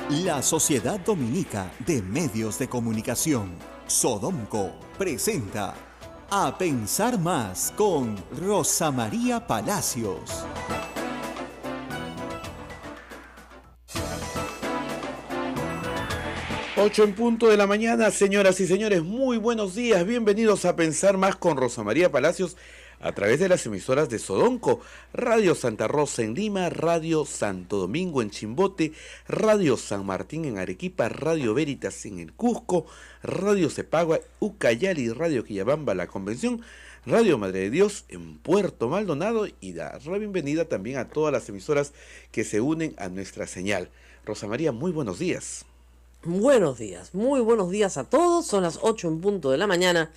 La Sociedad Dominica de Medios de Comunicación, Sodomco, presenta A Pensar Más con Rosa María Palacios. Ocho en punto de la mañana, señoras y señores, muy buenos días, bienvenidos a Pensar Más con Rosa María Palacios a través de las emisoras de Sodomco, Radio Santa Rosa en Lima, Radio Santo Domingo en Chimbote, Radio San Martín en Arequipa, Radio Veritas en el Cusco, Radio Cepagua, Ucayali, Radio Quillabamba, La Convención, Radio Madre de Dios en Puerto Maldonado y dar la bienvenida también a todas las emisoras que se unen a nuestra señal. Rosa María, muy buenos días. Buenos días, muy buenos días a todos. Son las 8 en punto de la mañana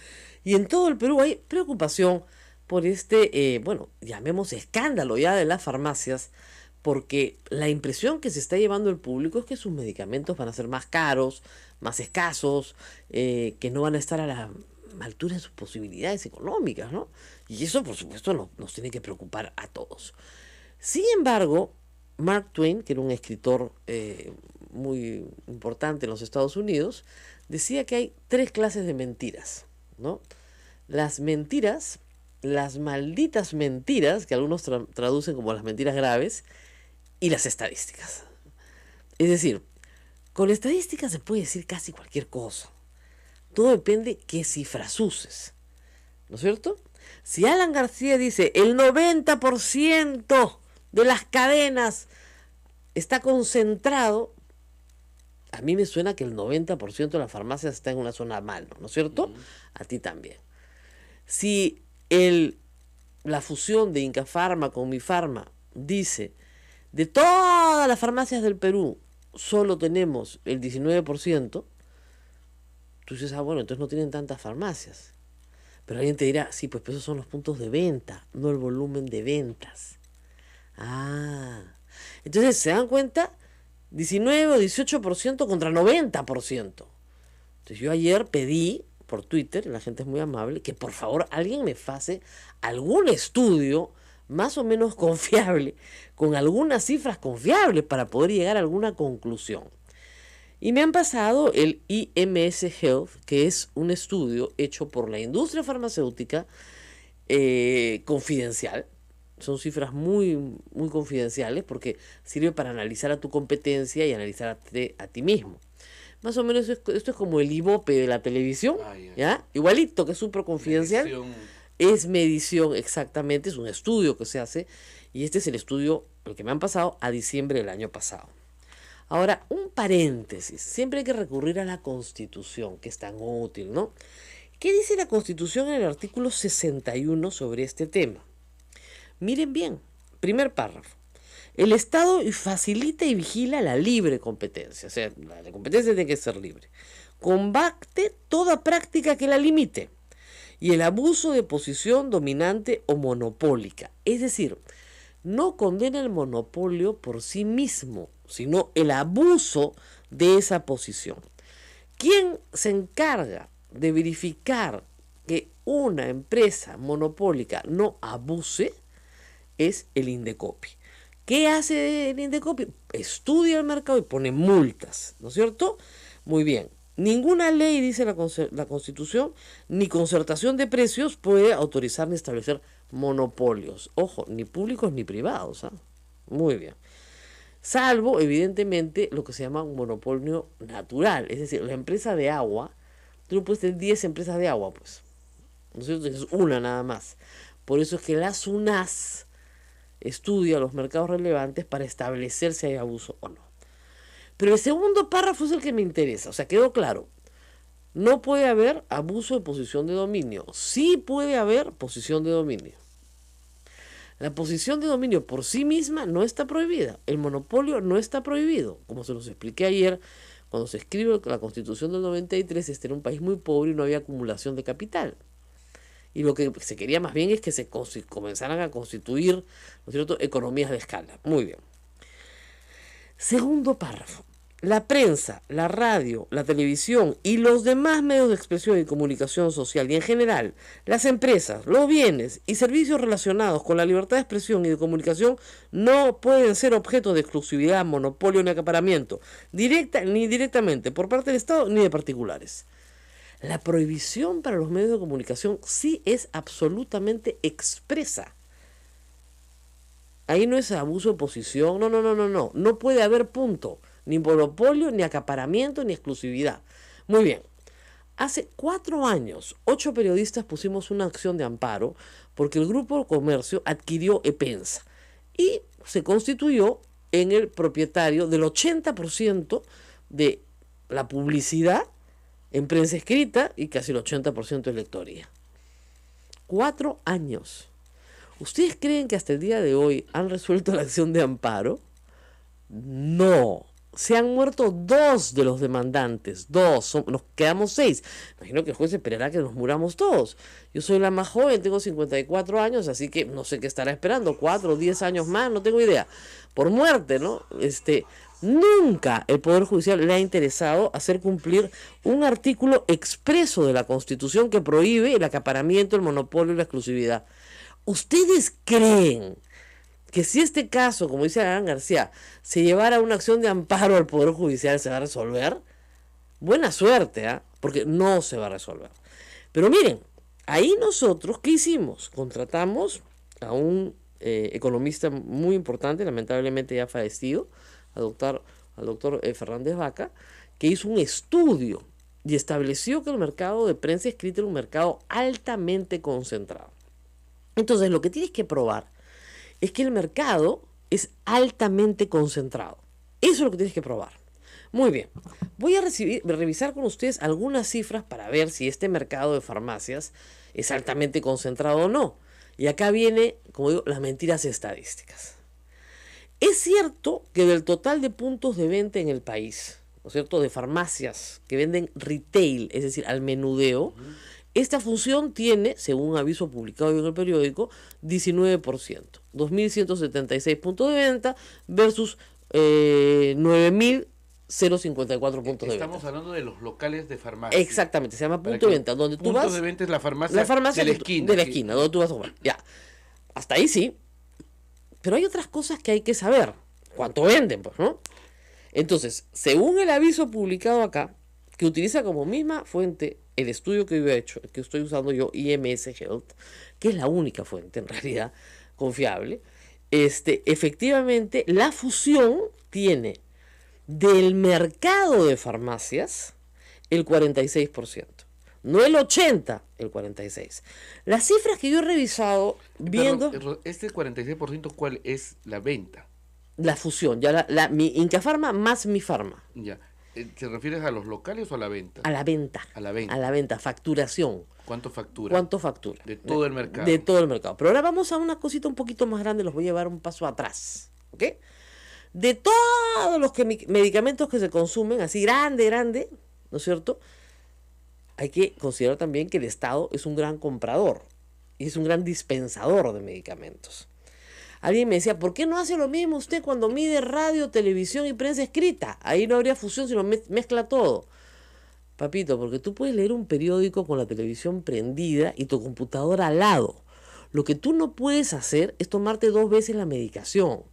y en todo el Perú hay preocupación por llamemos escándalo ya de las farmacias, porque la impresión que se está llevando el público es que sus medicamentos van a ser más caros, más escasos, que no van a estar a la altura de sus posibilidades económicas, ¿no? Y eso, por supuesto, nos tiene que preocupar a todos. Sin embargo, Mark Twain, que era un escritor muy importante en los Estados Unidos, decía que hay tres clases de mentiras, ¿no? Las mentiras, las malditas mentiras, que algunos traducen como las mentiras graves, y las estadísticas. Es decir, con estadísticas se puede decir casi cualquier cosa. Todo depende qué cifras uses, ¿no es cierto? Si Alan García dice el 90% de las cadenas está concentrado, a mí me suena que el 90% de las farmacias está en una zona mal, ¿no es cierto? A ti también. Si la fusión de Inca Pharma con Mi Pharma dice de todas las farmacias del Perú solo tenemos el 19%, tú dices, bueno, entonces no tienen tantas farmacias. Pero alguien te dirá, sí, pues esos son los puntos de venta, no el volumen de ventas. Entonces se dan cuenta, 19 o 18% contra 90%. Entonces yo ayer pedí por Twitter, la gente es muy amable, que por favor alguien me pase algún estudio más o menos confiable, con algunas cifras confiables para poder llegar a alguna conclusión. Y me han pasado el IMS Health, que es un estudio hecho por la industria farmacéutica confidencial. Son cifras muy, muy confidenciales porque sirve para analizar a tu competencia y analizarte a ti mismo. Más o menos esto es como el Ibope de la televisión, ¿ya? Igualito, que es súper confidencial. Es medición, exactamente, es un estudio que se hace y este es el estudio, el que me han pasado a diciembre del año pasado. Ahora, un paréntesis, siempre hay que recurrir a la Constitución, que es tan útil, ¿no? ¿Qué dice la Constitución en el artículo 61 sobre este tema? Miren bien, primer párrafo. El Estado facilita y vigila la libre competencia, o sea, la competencia tiene que ser libre. Combate toda práctica que la limite y el abuso de posición dominante o monopólica. Es decir, no condena el monopolio por sí mismo, sino el abuso de esa posición. ¿Quién se encarga de verificar que una empresa monopólica no abuse? Es el Indecopi. ¿Qué hace el Indecopi? Estudia el mercado y pone multas, ¿no es cierto? Muy bien. Ninguna ley, dice la Constitución, ni concertación de precios puede autorizar ni establecer monopolios. Ojo, ni públicos ni privados. Muy bien. Salvo, evidentemente, lo que se llama un monopolio natural. Es decir, la empresa de agua, tú no puedes tener 10 empresas de agua, pues. ¿No es cierto? Es una nada más. Por eso es que la SUNAS estudia los mercados relevantes para establecer si hay abuso o no. Pero el segundo párrafo es el que me interesa. O sea, quedó claro. No puede haber abuso de posición de dominio. Sí puede haber posición de dominio. La posición de dominio por sí misma no está prohibida. El monopolio no está prohibido. Como se los expliqué ayer, cuando se escribe la Constitución del 93, este era un país muy pobre y no había acumulación de capital. Y lo que se quería más bien es que se comenzaran a constituir, ¿no es cierto?, economías de escala. Muy bien. Segundo párrafo. la prensa, la radio, la televisión y los demás medios de expresión y comunicación social y en general, las empresas, los bienes y servicios relacionados con la libertad de expresión y de comunicación no pueden ser objeto de exclusividad, monopolio ni acaparamiento, directa ni indirectamente por parte del Estado ni de particulares. La prohibición para los medios de comunicación sí es absolutamente expresa. Ahí no es abuso de posición, no. No puede haber punto. Ni monopolio, ni acaparamiento, ni exclusividad. Muy bien. Hace 4 años, 8 periodistas pusimos una acción de amparo porque el Grupo Comercio adquirió Epensa y se constituyó en el propietario del 80% de la publicidad en prensa escrita y casi el 80% de lectoría. 4 años. ¿Ustedes creen que hasta el día de hoy han resuelto la acción de amparo? No. Se han muerto 2 de los demandantes. 2. Nos quedamos 6. Imagino que el juez esperará que nos muramos todos. Yo soy la más joven, tengo 54 años, así que no sé qué estará esperando. 4 o 10 años más, no tengo idea. Por muerte, ¿no? Nunca el Poder Judicial le ha interesado hacer cumplir un artículo expreso de la Constitución que prohíbe el acaparamiento, el monopolio y la exclusividad. ¿Ustedes creen que si este caso, como dice Alan García, se llevara una acción de amparo al Poder Judicial, se va a resolver? Buena suerte, porque no se va a resolver. Pero miren, ahí nosotros, ¿qué hicimos? Contratamos a un economista muy importante, lamentablemente ya fallecido, al doctor Fernández Vaca, que hizo un estudio y estableció que el mercado de prensa escrita era un mercado altamente concentrado. Entonces, lo que tienes que probar es que el mercado es altamente concentrado. Eso es lo que tienes que probar. Muy bien. Voy a revisar con ustedes algunas cifras para ver si este mercado de farmacias es altamente concentrado o no. Y acá viene, como digo, las mentiras estadísticas. Es cierto que del total de puntos de venta en el país, ¿no es cierto?, de farmacias que venden retail, es decir, al menudeo, esta función tiene, según un aviso publicado en el periódico, 19%, 2.176 puntos de venta versus 9.054 puntos de venta. Estamos hablando de los locales de farmacia. Exactamente, se llama punto de venta. Donde tú vas, punto de venta es la farmacia de la esquina. De la esquina, donde tú vas a jugar. Ya, hasta ahí sí. Pero hay otras cosas que hay que saber. ¿Cuánto venden, pues, no? Entonces, según el aviso publicado acá, que utiliza como misma fuente el estudio que yo he hecho, que estoy usando yo, IMS Health, que es la única fuente en realidad confiable, efectivamente la fusión tiene del mercado de farmacias el 46%, no el 80%, el 46%. Las cifras que yo he revisado viendo... Pero, este 46%, ¿cuál es la venta? La fusión, ya mi Incafarma más mi Farma. Ya. ¿Te refieres a los locales o a la venta? A la venta. A la venta. A la venta, facturación. ¿Cuánto factura? ¿Cuánto factura? De todo el mercado. De todo el mercado. Pero ahora vamos a una cosita un poquito más grande, los voy a llevar un paso atrás. ¿Ok? De todos los medicamentos que se consumen, así grande, ¿no es cierto? Hay que considerar también que el Estado es un gran comprador y es un gran dispensador de medicamentos. Alguien me decía, ¿por qué no hace lo mismo usted cuando mide radio, televisión y prensa escrita? Ahí no habría fusión, sino mezcla todo. Papito, porque tú puedes leer un periódico con la televisión prendida y tu computadora al lado. Lo que tú no puedes hacer es tomarte 2 veces la medicación.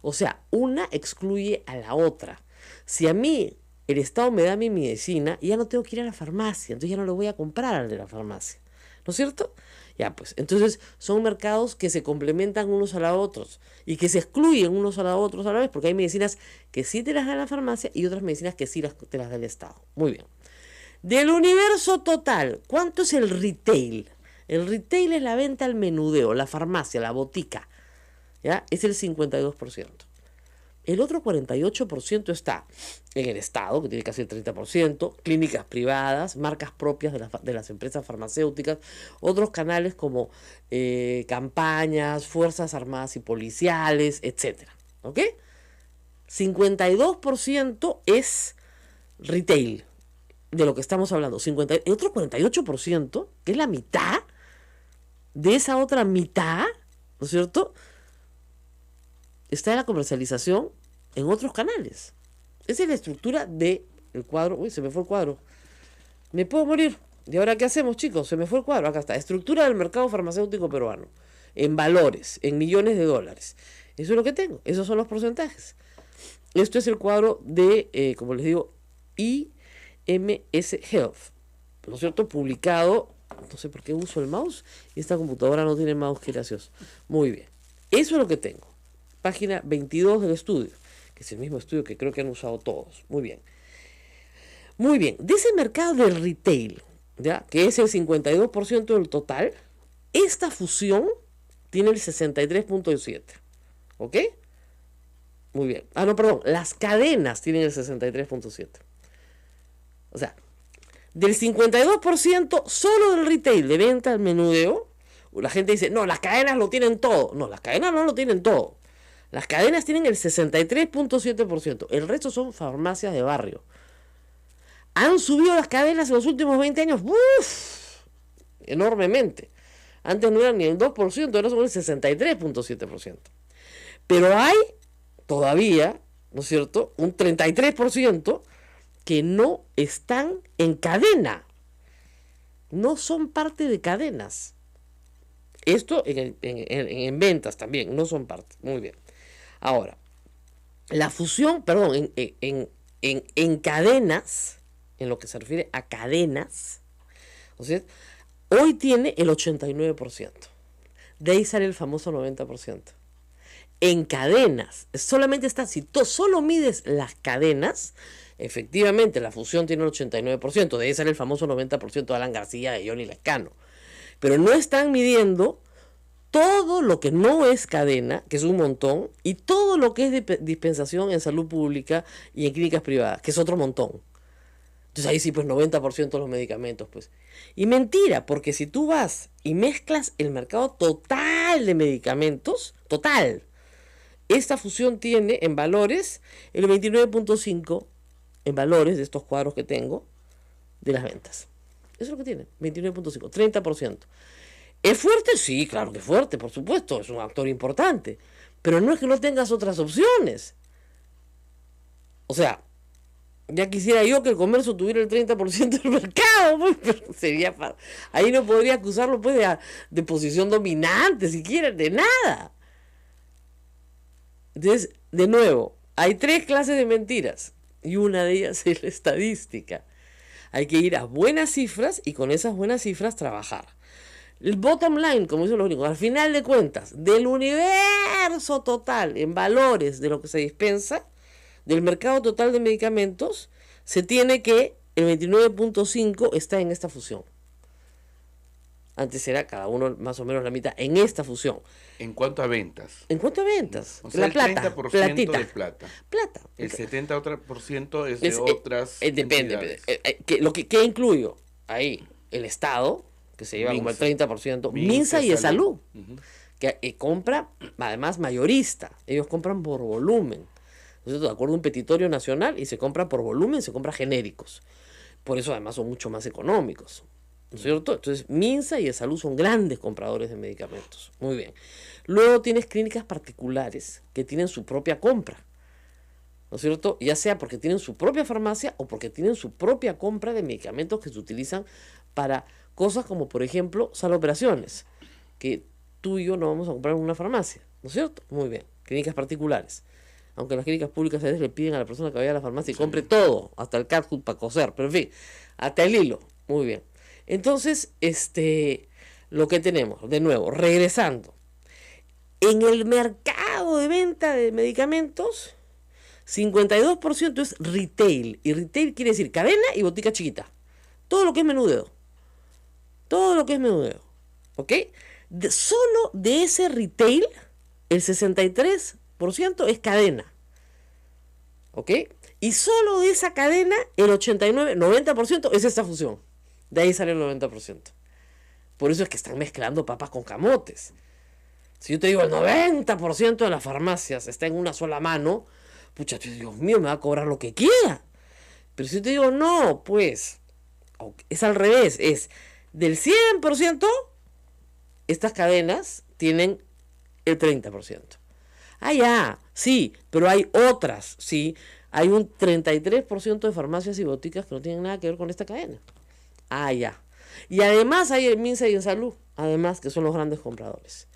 O sea, una excluye a la otra. Si a mí el Estado me da mi medicina, ya no tengo que ir a la farmacia, entonces ya no le voy a comprar al de la farmacia. ¿No es cierto? Ya, pues, entonces son mercados que se complementan unos a los otros y que se excluyen unos a los otros a la vez, porque hay medicinas que sí te las da la farmacia y otras medicinas que sí te las da el Estado. Muy bien. Del universo total, ¿cuánto es el retail? El retail es la venta al menudeo, la farmacia, la botica. ¿Ya? Es el 52%. El otro 48% está en el Estado, que tiene casi el 30%, clínicas privadas, marcas propias de las empresas farmacéuticas, otros canales como campañas, fuerzas armadas y policiales, etc. ¿Ok? 52% es retail, de lo que estamos hablando. El otro 48%, que es la mitad de esa otra mitad, ¿no es cierto?, está en la comercialización en otros canales. Esa es la estructura del cuadro. Uy, se me fue el cuadro. Me puedo morir. ¿Y ahora qué hacemos, chicos? Se me fue el cuadro. Acá está. Estructura del mercado farmacéutico peruano. En valores, en millones de dólares. Eso es lo que tengo. Esos son los porcentajes. Esto es el cuadro de, como les digo, IMS Health. ¿No es cierto? Publicado. No sé por qué uso el mouse. Y esta computadora no tiene mouse, qué gracioso. Muy bien. Eso es lo que tengo. Página 22 del estudio. Que es el mismo estudio que creo que han usado todos. Muy bien. Muy bien. De ese mercado del retail, ¿ya? Que es el 52% del total, esta fusión tiene el 63.7%. ¿Ok? Muy bien. Ah, no, perdón. Las cadenas tienen el 63.7%. O sea, del 52% solo del retail de venta al menudeo, la gente dice, no, las cadenas lo tienen todo. No, las cadenas no lo tienen todo. Las cadenas tienen el 63.7%. El resto son farmacias de barrio. Han subido las cadenas en los últimos 20 años. ¡Uf! Enormemente. Antes no eran ni el 2%, ahora son el 63.7%. Pero hay todavía, ¿no es cierto?, un 33% que no están en cadena. No son parte de cadenas. Esto en ventas también, no son parte. Muy bien. Ahora, la fusión, perdón, en cadenas, en lo que se refiere a cadenas, ¿no es cierto?, hoy tiene el 89%. De ahí sale el famoso 90%. En cadenas, solamente está, si solo mides las cadenas, efectivamente la fusión tiene el 89%, de ahí sale el famoso 90% de Alan García, de Johnny Lescano. Pero no están midiendo todo lo que no es cadena, que es un montón, y todo lo que es dispensación en salud pública y en clínicas privadas, que es otro montón. Entonces ahí sí, pues 90% de los medicamentos, pues. Y mentira, porque si tú vas y mezclas el mercado total de medicamentos, total, esta fusión tiene en valores el 29.5% en valores de estos cuadros que tengo de las ventas. Eso es lo que tiene, 29.5%, 30%. ¿Es fuerte? Sí, claro que es fuerte, por supuesto, es un actor importante. Pero no es que no tengas otras opciones. O sea, ya quisiera yo que el comercio tuviera el 30% del mercado, pues, pero sería ahí no podría acusarlo pues de posición dominante, siquiera, de nada. Entonces, de nuevo, hay 3 clases de mentiras y una de ellas es la estadística. Hay que ir a buenas cifras y con esas buenas cifras trabajar. El bottom line, como dicen los gringos, al final de cuentas, del universo total en valores de lo que se dispensa, del mercado total de medicamentos, se tiene que el 29.5 está en esta fusión. Antes era cada uno más o menos la mitad en esta fusión. En cuanto a ventas. En cuanto a ventas. O sea, la el plata. 30% Platita. de plata. Plata. El 70% es de otras depende. ¿Qué incluyo? Ahí, el Estado, que se lleva como el 30%, Minsa y Salud, que compra, además mayorista. Ellos compran por volumen. De acuerdo a un petitorio nacional, y se compra por volumen, se compra genéricos. Por eso además son mucho más económicos. ¿No es cierto? Entonces, Minsa y Salud son grandes compradores de medicamentos. Muy bien. Luego tienes clínicas particulares que tienen su propia compra. ¿No es cierto? Ya sea porque tienen su propia farmacia o porque tienen su propia compra de medicamentos que se utilizan para cosas como, por ejemplo, sala de operaciones, que tú y yo no vamos a comprar en una farmacia. ¿No es cierto? Muy bien. Clínicas particulares. Aunque en las clínicas públicas a veces le piden a la persona que vaya a la farmacia y compre todo, hasta el cat food para coser, pero en fin, hasta el hilo. Muy bien. Entonces, lo que tenemos, de nuevo, regresando, en el mercado de venta de medicamentos, 52% es retail, y retail quiere decir cadena y botica chiquita, todo lo que es menudeo, ¿ok? Solo de ese retail, el 63% es cadena, ¿ok? Y solo de esa cadena, el 90% es esta fusión. De ahí sale el 90%. Por eso es que están mezclando papas con camotes. Si yo te digo el 90% de las farmacias está en una sola mano, pucha, Dios mío, me va a cobrar lo que quiera. Pero si yo te digo no, pues, es al revés. Es del 100%, estas cadenas tienen el 30%. Ah, ya, Sí, pero hay otras, sí. Hay un 33% de farmacias y boticas que no tienen nada que ver con esta cadena. Ah, ya. Y además hay el Minsa y en Salud, además, que son los grandes compradores.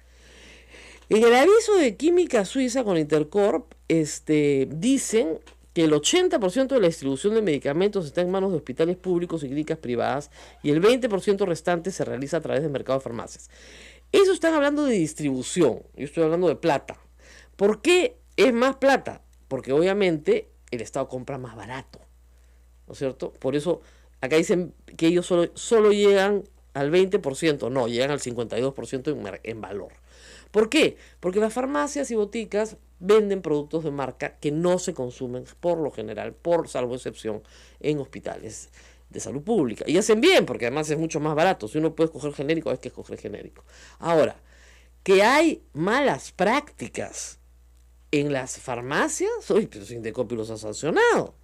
En el aviso de Química Suiza con Intercorp, dicen que el 80% de la distribución de medicamentos está en manos de hospitales públicos y clínicas privadas y el 20% restante se realiza a través del mercado de farmacias. Eso están hablando de distribución, yo estoy hablando de plata. ¿Por qué es más plata? Porque obviamente el Estado compra más barato, ¿no es cierto? Por eso acá dicen que ellos solo llegan al 20%, no, llegan al 52% en valor. ¿Por qué? Porque las farmacias y boticas venden productos de marca que no se consumen por lo general, por salvo excepción, en hospitales de salud pública. Y hacen bien, porque además es mucho más barato. Si uno puede escoger genérico, hay que escoger genérico. Ahora, que hay malas prácticas en las farmacias, pero Indecopi los ha sancionado.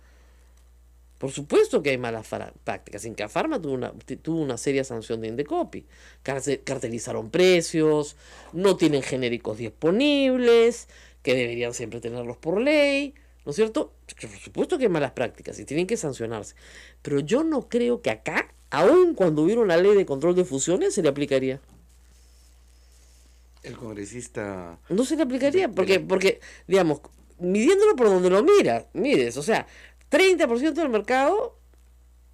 Por supuesto que hay malas prácticas. Incafarma tuvo una seria sanción de Indecopi. Cartelizaron precios, no tienen genéricos disponibles, que deberían siempre tenerlos por ley, ¿no es cierto? Por supuesto que hay malas prácticas y tienen que sancionarse. Pero yo no creo que acá, aun cuando hubiera una ley de control de fusiones, se le aplicaría. El congresista... No se le aplicaría, porque digamos, midiéndolo por donde lo mires, o sea, 30% del mercado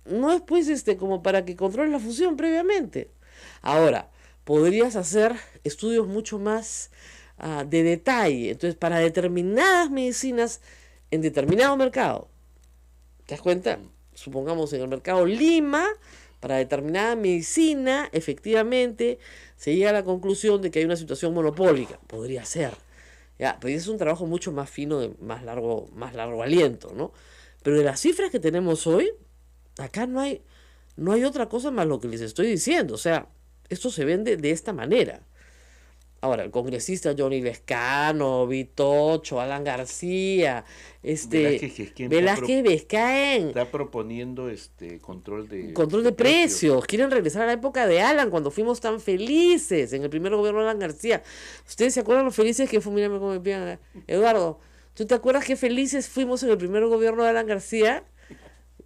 no es pues como para que controle la fusión previamente. Ahora, podrías hacer estudios mucho más de detalle. Entonces, para determinadas medicinas en determinado mercado, ¿te das cuenta? Supongamos en el mercado Lima, para determinada medicina, efectivamente, se llega a la conclusión de que hay una situación monopólica. Podría ser. Ya, pero es un trabajo mucho más fino, de más largo aliento, ¿no? Pero de las cifras que tenemos hoy, acá no hay otra cosa más lo que les estoy diciendo. O sea, esto se vende de esta manera. Ahora, el congresista Johnny Lescano, Vitocho, Alan García, Velázquez Vizcaín está proponiendo control de precios. Quieren regresar a la época de Alan, cuando fuimos tan felices en el primer gobierno de Alan García. ¿Ustedes se acuerdan lo felices que fue? Mírame cómo me piden, Eduardo, ¿tú te acuerdas qué felices fuimos en el primer gobierno de Alan García?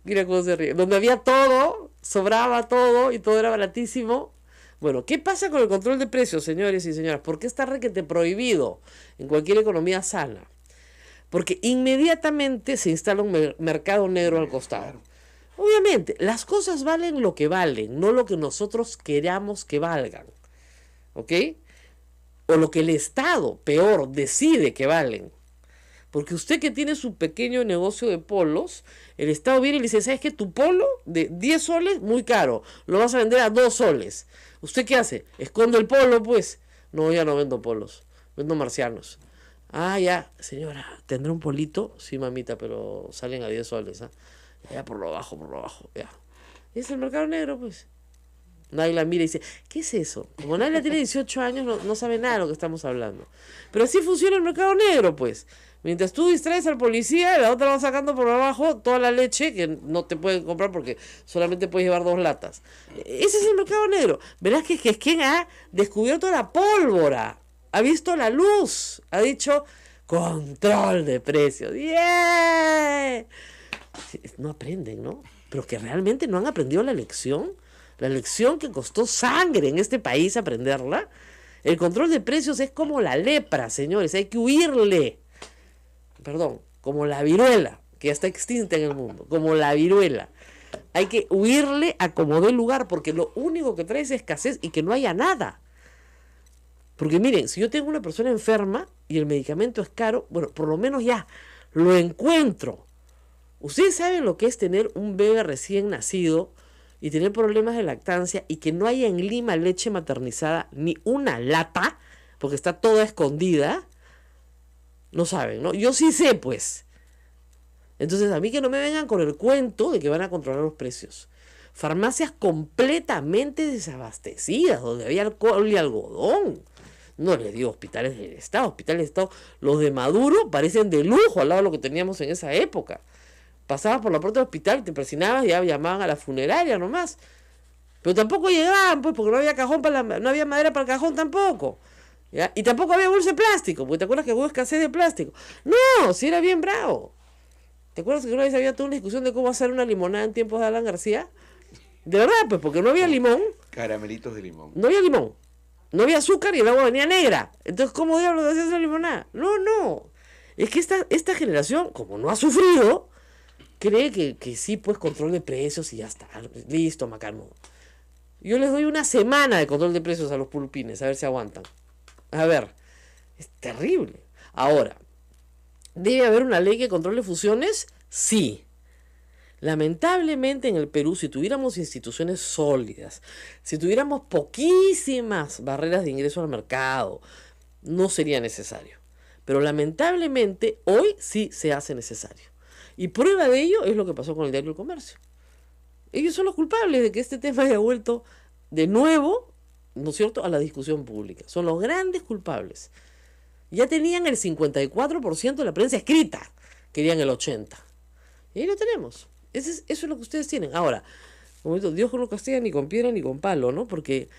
Mira cómo se ríe. Donde había todo, sobraba todo y todo era baratísimo. Bueno, ¿qué pasa con el control de precios, señores y señoras? ¿Por qué está requete prohibido en cualquier economía sana? Porque inmediatamente se instala un mercado negro al costado. Obviamente, las cosas valen lo que valen, no lo que nosotros queramos que valgan. ¿Ok? O lo que el Estado, peor, decide que valen. Porque usted que tiene su pequeño negocio de polos, el Estado viene y le dice, ¿sabes qué? Tu polo de 10 soles, muy caro, lo vas a vender a 2 soles. ¿Usted qué hace? ¿Esconde el polo, pues? No, ya no vendo polos, vendo marcianos. Ah, ya, señora, ¿tendrá un polito? Sí, mamita, pero salen a 10 soles, ¿ah? Ya, por lo bajo, ya. Es el mercado negro, pues. Nadie la mira y dice, ¿qué es eso? Como Naila tiene 18 años, no sabe nada de lo que estamos hablando. Pero así funciona el mercado negro, pues. Mientras tú distraes al policía, la otra va sacando por abajo toda la leche que no te pueden comprar porque solamente puedes llevar 2 latas. Ese es el mercado negro. Verás que es quien ha descubierto la pólvora, ha visto la luz, ha dicho control de precios. ¡Yeah! No aprenden, ¿no? Pero que realmente no han aprendido la lección que costó sangre en este país aprenderla. El control de precios es como la lepra, señores, hay que huirle. Perdón, como la viruela, que ya está extinta en el mundo, como la viruela. Hay que huirle a como dé lugar, porque lo único que trae es escasez y que no haya nada. Porque miren, si yo tengo una persona enferma y el medicamento es caro, bueno, por lo menos ya lo encuentro. Ustedes saben lo que es tener un bebé recién nacido y tener problemas de lactancia y que no haya en Lima leche maternizada ni una lata, porque está toda escondida. No saben, ¿no? Yo sí sé, pues. Entonces, a mí que no me vengan con el cuento de que van a controlar los precios. Farmacias completamente desabastecidas, donde había alcohol y algodón. No les digo hospitales del Estado. Los de Maduro parecen de lujo al lado de lo que teníamos en esa época. Pasabas por la puerta del hospital, te persinabas y ya llamaban a la funeraria nomás. Pero tampoco llegaban, pues, porque no había cajón no había madera para el cajón tampoco. ¿ya? Y tampoco había bolsa de plástico, porque te acuerdas que hubo escasez de plástico. No, si era bien bravo. ¿Te acuerdas que una vez había toda una discusión de cómo hacer una limonada en tiempos de Alan García? De verdad, pues, porque no había limón. Caramelitos de limón. No había limón. No había azúcar y el agua venía negra. Entonces, ¿cómo diablos hacías la limonada? No. Es que esta generación, como no ha sufrido, cree que sí, pues, control de precios y ya está. Listo, macano. Yo les doy una semana de control de precios a los pulpines, a ver si aguantan. A ver, es terrible. Ahora, ¿debe haber una ley que controle fusiones? Sí. Lamentablemente en el Perú, si tuviéramos instituciones sólidas, si tuviéramos poquísimas barreras de ingreso al mercado, no sería necesario. Pero lamentablemente hoy sí se hace necesario. Y prueba de ello es lo que pasó con el diario El Comercio. Ellos son los culpables de que este tema haya vuelto de nuevo, ¿no es cierto?, a la discusión pública. Son los grandes culpables. Ya tenían el 54% de la prensa escrita, querían el 80%. Y ahí lo tenemos. Eso es lo que ustedes tienen. Ahora, como digo, Dios no castiga ni con piedra ni con palo, ¿no? Porque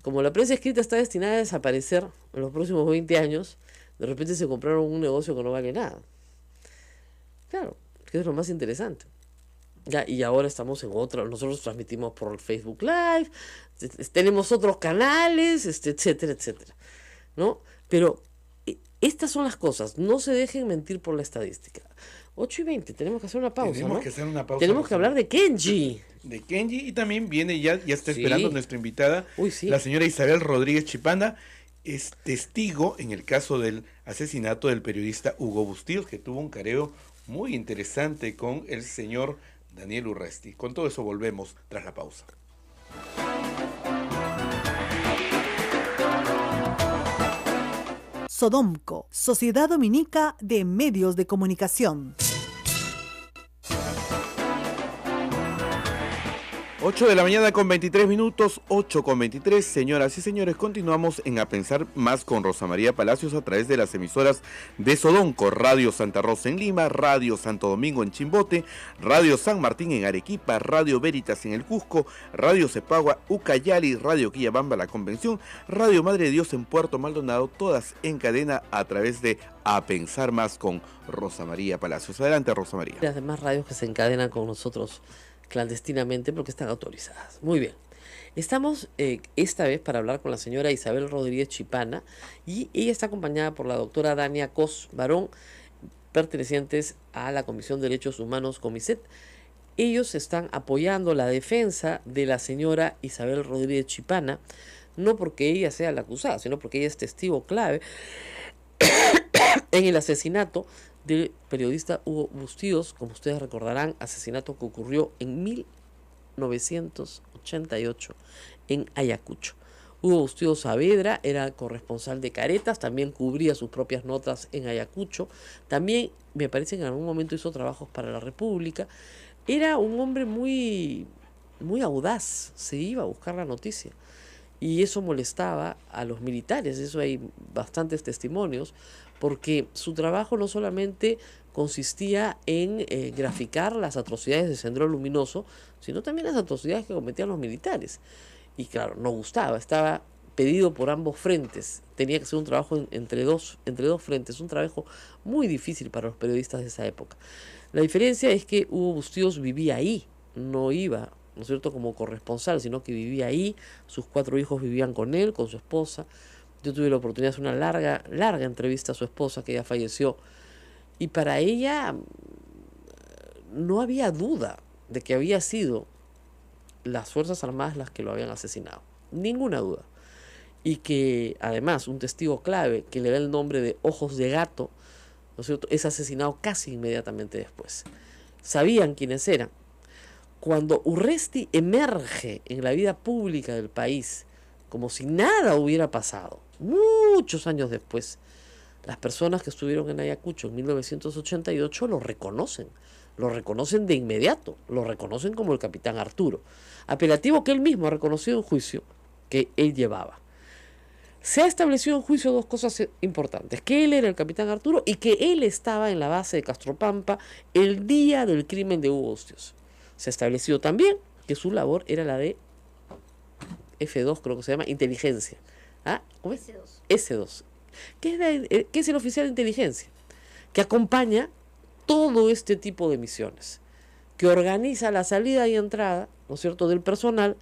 como la prensa escrita está destinada a desaparecer en los próximos 20 años, de repente se compraron un negocio que no vale nada. Claro, que es lo más interesante. Ya, y ahora estamos en otra, nosotros transmitimos por Facebook Live, tenemos otros canales, etcétera, etcétera, ¿no? Pero estas son las cosas, no se dejen mentir por la estadística. 8:20, tenemos que hacer una pausa, Tenemos ¿no? que hacer una pausa. Tenemos que hablar de Kenji. De Kenji, y también viene, ya está esperando nuestra invitada, sí. La señora Isabel Rodríguez Chipana, es testigo en el caso del asesinato del periodista Hugo Bustillos, que tuvo un careo muy interesante con el señor Daniel Urresti. Con todo eso volvemos tras la pausa. Sodomco, Sociedad Dominica de Medios de Comunicación. 8 de la mañana con 23 minutos, 8:23. Señoras y señores, continuamos en A Pensar Más con Rosa María Palacios a través de las emisoras de Sodonco, Radio Santa Rosa en Lima, Radio Santo Domingo en Chimbote, Radio San Martín en Arequipa, Radio Veritas en el Cusco, Radio Cepagua, Ucayali, Radio Quillabamba La Convención, Radio Madre de Dios en Puerto Maldonado, todas en cadena a través de A Pensar Más con Rosa María Palacios. Adelante, Rosa María. Las demás radios que se encadenan con nosotros clandestinamente porque están autorizadas. Muy bien. Estamos esta vez para hablar con la señora Isabel Rodríguez Chipana y ella está acompañada por la doctora Dania Cos Barón, pertenecientes a la Comisión de Derechos Humanos Comiset. Ellos están apoyando la defensa de la señora Isabel Rodríguez Chipana, no porque ella sea la acusada, sino porque ella es testigo clave en el asesinato del periodista Hugo Bustillos, como ustedes recordarán, asesinato que ocurrió en 1988 en Ayacucho. Hugo Bustillos Saavedra era corresponsal de Caretas, también cubría sus propias notas en Ayacucho, también me parece que en algún momento hizo trabajos para La República. Era un hombre muy audaz, se iba a buscar la noticia. Y eso molestaba a los militares, eso hay bastantes testimonios, porque su trabajo no solamente consistía en graficar las atrocidades de Sendero Luminoso, sino también las atrocidades que cometían los militares. Y claro, no gustaba, estaba pedido por ambos frentes, tenía que ser un trabajo entre dos frentes, un trabajo muy difícil para los periodistas de esa época. La diferencia es que Hugo Bustillos vivía ahí, no iba, ¿no es cierto?, como corresponsal, sino que vivía ahí, sus 4 hijos vivían con él, con su esposa. Yo tuve la oportunidad de hacer una larga entrevista a su esposa, que ya falleció, y para ella no había duda de que había sido las Fuerzas Armadas las que lo habían asesinado, ninguna duda. Y que además un testigo clave que le da el nombre de Ojos de Gato, ¿no es cierto?, es asesinado casi inmediatamente después. Sabían quiénes eran. Cuando Urresti emerge en la vida pública del país como si nada hubiera pasado, muchos años después, las personas que estuvieron en Ayacucho en 1988 lo reconocen de inmediato, lo reconocen como el capitán Arturo, apelativo que él mismo ha reconocido en juicio que él llevaba. Se ha establecido en juicio 2 cosas importantes, que él era el capitán Arturo y que él estaba en la base de Castropampa el día del crimen de Hugo Bustillos. Se ha establecido también que su labor era la de F2, creo que se llama, inteligencia, ¿Ah? ¿Cómo es? S2. S2. ¿Qué es el oficial de inteligencia? Que acompaña todo este tipo de misiones, que organiza la salida y entrada, ¿no es cierto?, del personal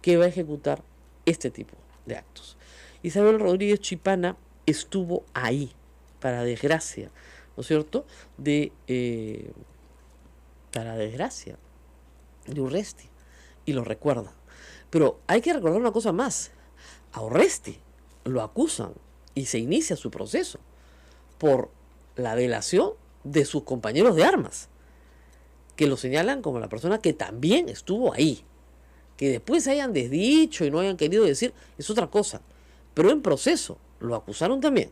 que va a ejecutar este tipo de actos. Isabel Rodríguez Chipana estuvo ahí, para desgracia, ¿no es cierto?, para desgracia de Urresti, y lo recuerda. Pero hay que recordar una cosa más. A Urresti lo acusan y se inicia su proceso por la delación de sus compañeros de armas, que lo señalan como la persona que también estuvo ahí. Que después se hayan desdicho y no hayan querido decir es otra cosa, pero en proceso lo acusaron también.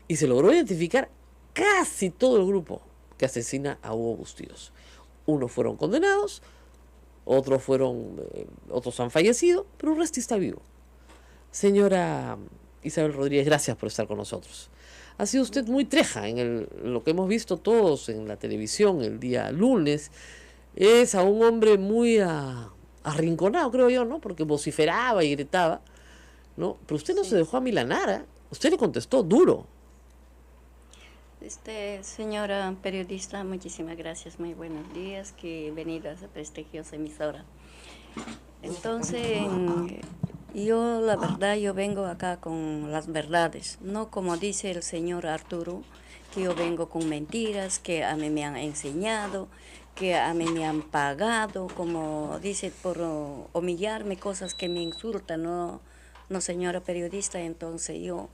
Y se logró identificar casi todo el grupo que asesina a Hugo Bustillos. Unos fueron condenados, otros han fallecido, pero Urresti está vivo. Señora Isabel Rodríguez, gracias por estar con nosotros. Ha sido usted muy treja en lo que hemos visto todos en la televisión el día lunes. Es a un hombre muy arrinconado, creo yo, ¿no? Porque vociferaba y gritaba, ¿no? Pero usted no se dejó amilanar, ¿eh? Usted le contestó duro. Señora periodista, muchísimas gracias, muy buenos días, que venido a esa prestigiosa emisora. Entonces, yo la verdad, yo vengo acá con las verdades, no como dice el señor Arturo, que yo vengo con mentiras, que a mí me han enseñado, que a mí me han pagado, como dice, por humillarme, cosas que me insultan, no señora periodista. Entonces yo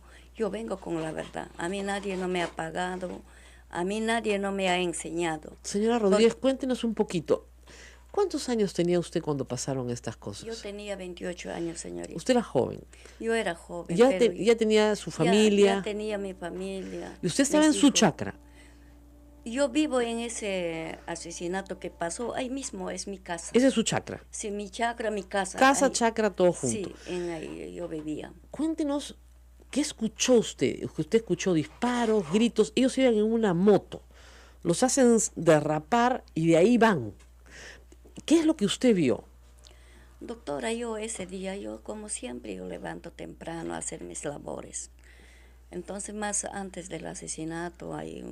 vengo con la verdad. A mí nadie no me ha pagado, a mí nadie no me ha enseñado. Señora Rodríguez, cuéntenos un poquito. ¿Cuántos años tenía usted cuando pasaron estas cosas? Yo tenía 28 años, señorita. ¿Usted era joven? Yo era joven. ¿Ya tenía su familia? Ya tenía mi familia. ¿Y usted estaba en su chacra? Yo vivo en ese asesinato que pasó, ahí mismo es mi casa. ¿Esa es su chacra? Sí, mi chacra, mi casa. Casa, ahí. chacra, todo junto. Sí, en ahí yo vivía. Cuéntenos, ¿qué escuchó usted? Usted escuchó disparos, gritos, ellos iban en una moto, los hacen derrapar y de ahí van. ¿Qué es lo que usted vio? Doctora, yo ese día, yo como siempre, yo levanto temprano a hacer mis labores. Entonces, más antes del asesinato, ahí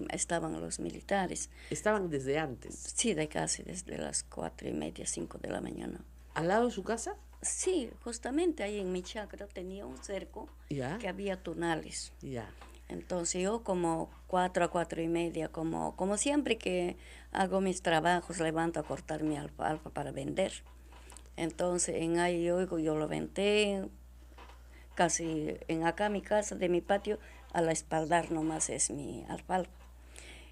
estaban los militares. ¿Estaban desde antes? Sí, casi desde las 4:30, 5 de la mañana. ¿Al lado de su casa? Sí, justamente ahí en mi chacra tenía un cerco que había tunales. Ya. Entonces yo como 4 a 4:30, como siempre que hago mis trabajos, levanto a cortar mi alfalfa para vender. Entonces en ahí yo lo vendé, casi en acá mi casa, de mi patio, a la espaldar nomás es mi alfalfa.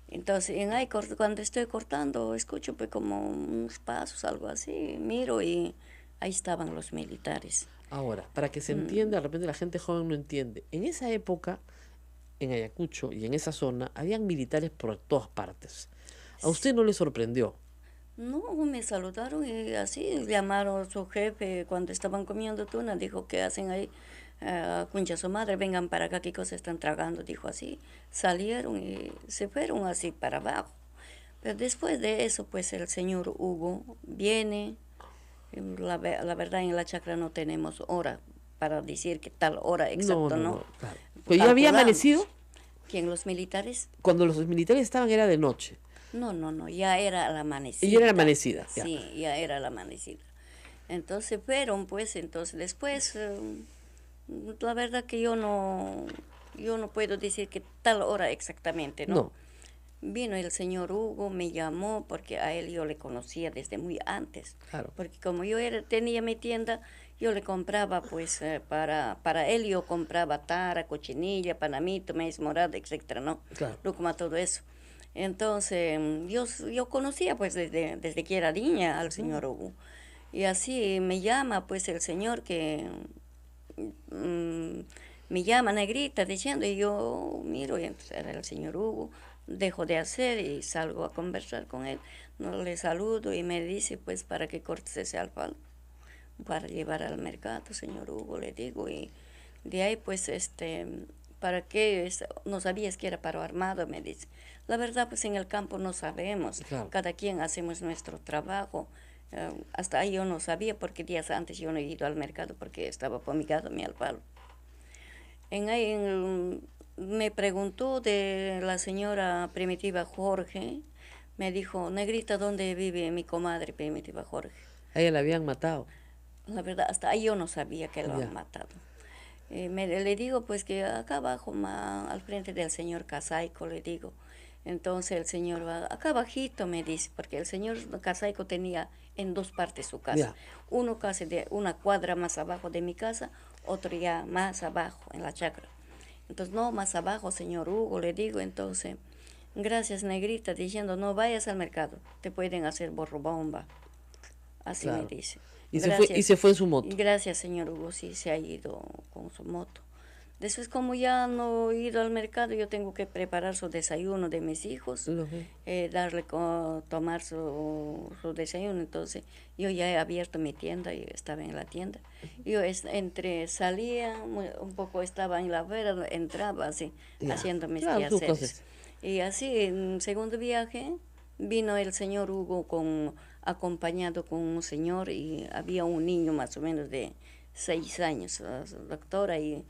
Entonces en ahí cuando estoy cortando, escucho pues como unos pasos, algo así, miro y ahí estaban los militares. Ahora, para que se entienda, de repente la gente joven no entiende. En esa época, en Ayacucho y en esa zona, habían militares por todas partes. ¿A usted no le sorprendió? No, me saludaron y así llamaron a su jefe cuando estaban comiendo tuna, dijo, ¿qué hacen ahí? Concha su madre, vengan para acá, ¿qué cosas están tragando? Dijo así. Salieron y se fueron así para abajo. Pero después de eso, pues el señor Hugo viene. La verdad, en la chacra no tenemos hora para decir que tal hora exacto, ¿no? Claro. ¿Pero ya había amanecido? ¿Quién, los militares? Cuando los militares estaban era de noche. No, ya era la amanecida. Y era la amanecida. Ya. Sí, ya era la amanecida. Entonces fueron, pues, entonces después, la verdad que yo no puedo decir que tal hora exactamente, ¿no? No. Vino el señor Hugo, me llamó porque a él yo le conocía desde muy antes. Claro. Porque como yo tenía mi tienda, yo le compraba, pues, para él yo compraba tara, cochinilla, panamito, maíz morado, etcétera, ¿no? Claro. Lúcuma, todo eso. Entonces, yo conocía, pues, desde que era niña al señor Hugo. Y así me llama, pues, el señor que me llama negrita diciendo, y yo miro, y entonces era el señor Hugo. Dejo de hacer y salgo a conversar con él. No le saludo y me dice, pues, para que cortes ese alfalfa para llevar al mercado, señor Hugo, le digo. Y de ahí, pues, ¿para qué? No sabías que era paro armado, me dice. La verdad, pues, en el campo no sabemos. Claro. Cada quien hacemos nuestro trabajo. Hasta ahí yo no sabía porque días antes yo no he ido al mercado porque estaba fumigado mi alfalfa. Me preguntó de la señora Primitiva Jorge, me dijo, Negrita, ¿dónde vive mi comadre Primitiva Jorge? A ella la habían matado. La verdad, hasta ahí yo no sabía que lo han matado. Le digo, pues que acá abajo, al frente del señor Casaico, le digo. Entonces el señor va, acá abajito, me dice, porque el señor Casaico tenía en dos partes su casa. Uno casi de una cuadra más abajo de mi casa, otro ya más abajo, en la chacra. Entonces, no, más abajo, señor Hugo, le digo. Entonces, gracias, Negrita, diciendo, no vayas al mercado, te pueden hacer borrobomba. Así me dice. Y se fue en su moto. Gracias, señor Hugo, sí, se ha ido con su moto. Después, como ya no he ido al mercado, yo tengo que preparar su desayuno de mis hijos, tomar su desayuno. Entonces, yo ya he abierto mi tienda, yo estaba en la tienda. Yo salía, un poco estaba en la vera, entraba así, haciendo mis quehaceres. Y así, en segundo viaje, vino el señor Hugo acompañado con un señor y había un niño más o menos de 6 años, doctora, y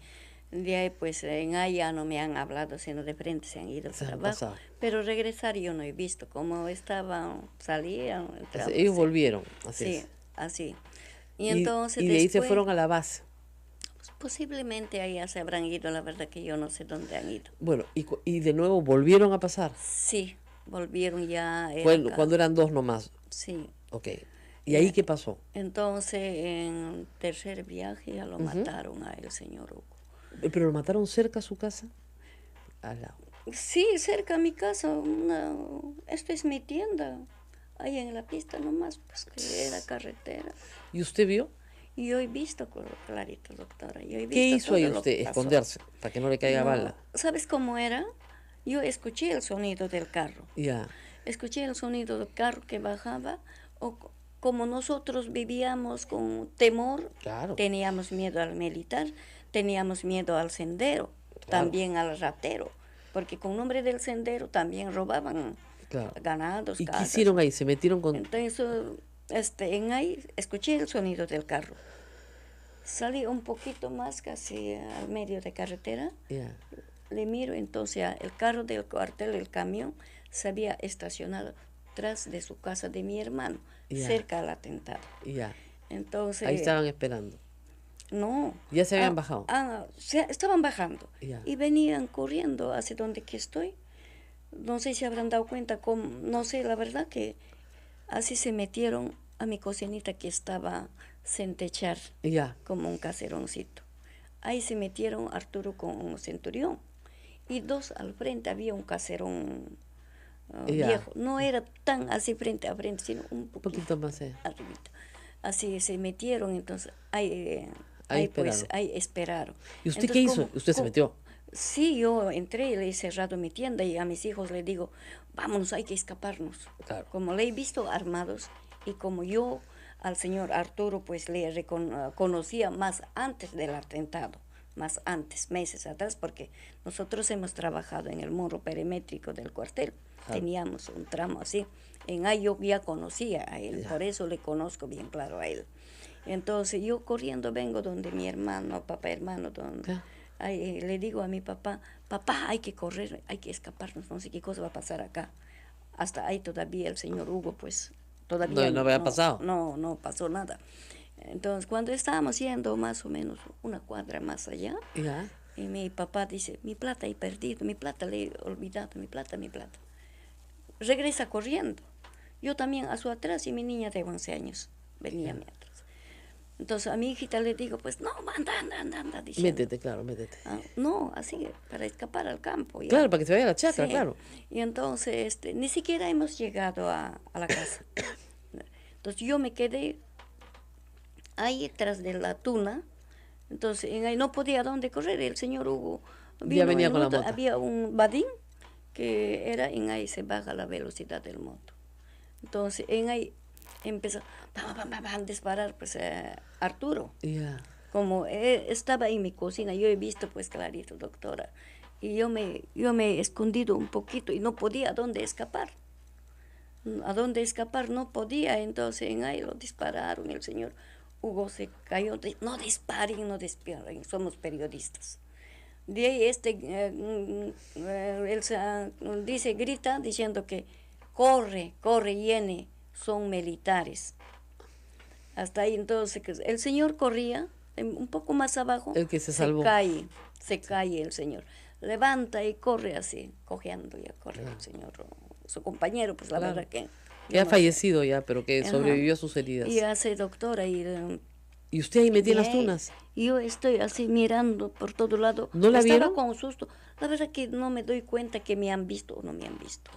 de ahí pues en ahí ya no me han hablado, sino de frente se han ido para abajo. Pero regresar yo no he visto, como salían, entraban. Ellos volvieron, así sí, es. Así. Y entonces de ahí se fueron a la base. Pues, posiblemente allá se habrán ido, la verdad que yo no sé dónde han ido. Bueno, y de nuevo volvieron a pasar. Sí, volvieron ya. Cuando eran 2 nomás. Sí. Ok. ¿Y ahí qué pasó? Entonces, en tercer viaje ya lo mataron a el señor Hugo. ¿Pero lo mataron cerca a su casa? Al lado. Sí, cerca a mi casa. Esto es mi tienda. Ahí en la pista nomás, pues que era carretera. ¿Y usted vio? Y yo he visto, clarito, doctora. ¿Qué hizo ahí usted? Esconderse, para que no le caiga bala. ¿Sabes cómo era? Yo escuché el sonido del carro. Ya. Escuché el sonido del carro que bajaba. Como nosotros vivíamos con temor, teníamos miedo al militar, teníamos miedo al sendero, también al ratero, porque con nombre del sendero también robaban ganados. ¿Y qué hicieron ahí? ¿Se metieron con...? Entonces, en ahí escuché el sonido del carro. Salí un poquito más, casi al medio de carretera. Le miro, entonces el carro del cuartel, el camión, se había estacionado tras de su casa de mi hermano, cerca al atentado. Entonces, ahí estaban esperando. No. ¿Ya se habían bajado? Estaban bajando. Y venían corriendo hacia donde que estoy. No sé si habrán dado cuenta, no sé, la verdad que así se metieron a mi cocinita que estaba sin techar, como un caseroncito. Ahí se metieron Arturo con un centurión. Y 2 al frente, había un caserón viejo. No era tan así frente a frente, sino un poquito más arribita. Así se metieron, entonces ahí esperaron. ¿Y usted qué hizo? ¿Usted se metió? Sí, yo entré y le he cerrado mi tienda y a mis hijos les digo, vámonos, hay que escaparnos. Como le he visto armados y como yo al señor Arturo pues le conocía más antes del atentado, más antes, meses atrás, porque nosotros hemos trabajado en el muro perimétrico del cuartel. Teníamos un tramo así. En ahí yo ya conocía a él, por eso le conozco bien claro a él. Entonces yo corriendo vengo donde mi hermano, papá hermano, le digo a mi papá, hay que correr, hay que escaparnos, no sé qué cosa va a pasar acá. Hasta ahí todavía el señor Hugo, pues, todavía no había pasado. No pasó nada. Entonces cuando estábamos yendo más o menos una cuadra más allá, y mi papá dice, mi plata he perdido, mi plata le he olvidado, mi plata. Regresa corriendo. Yo también a su atrás y mi niña de 11 años venía a mi atrás. Entonces a mi hijita le digo, pues no, anda. Diciendo. Métete. No, así, para escapar al campo. Claro, para que se vaya a la chacra, claro. Y entonces ni siquiera hemos llegado a la casa. Entonces yo me quedé ahí tras de la tuna. Entonces ahí no podía dónde correr. El señor Hugo ya venía con la moto. Había un badín que era en ahí se baja la velocidad del moto. Entonces en ahí empezó a disparar pues Arturo. Como estaba en mi cocina, yo he visto pues clarito, doctora, y yo me he escondido un poquito y no podía dónde escapar. a dónde escapar, no podía, entonces ahí lo dispararon, el señor Hugo se cayó, no disparen, no disparen, somos periodistas. De ahí él dice, grita diciendo que corre, viene, son militares. Hasta ahí entonces el señor corría, un poco más abajo, el que se salvó. Se cae el señor. Levanta y corre así, cojeando ya corre el señor, su compañero, pues la verdad que... Que ha fallecido ya, pero que sobrevivió a sus heridas. Y hace doctora ¿Y usted ahí metía las tunas? Yo estoy así mirando por todo lado. ¿No la vieron? Estaba con susto. La verdad que no me doy cuenta que me han visto o no me han visto.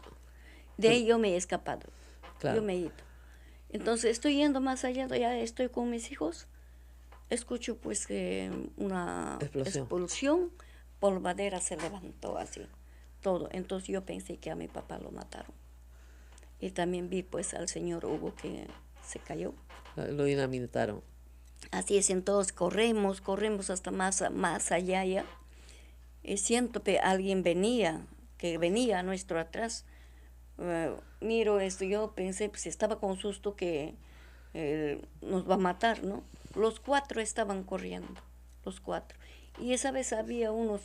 De ahí yo me he escapado. Claro. Yo me he ido. Entonces estoy yendo más allá, ya estoy con mis hijos. Escucho pues que una expulsión, polvadera se levantó así, todo. Entonces yo pensé que a mi papá lo mataron. Y también vi pues al señor Hugo que se cayó. Lo dinamitaron. Así es, entonces corremos hasta más allá ya. Y siento que alguien venía a nuestro atrás. Miro esto, yo pensé, pues estaba con susto que nos va a matar, ¿no? Los 4 estaban corriendo, los 4. Y esa vez había unos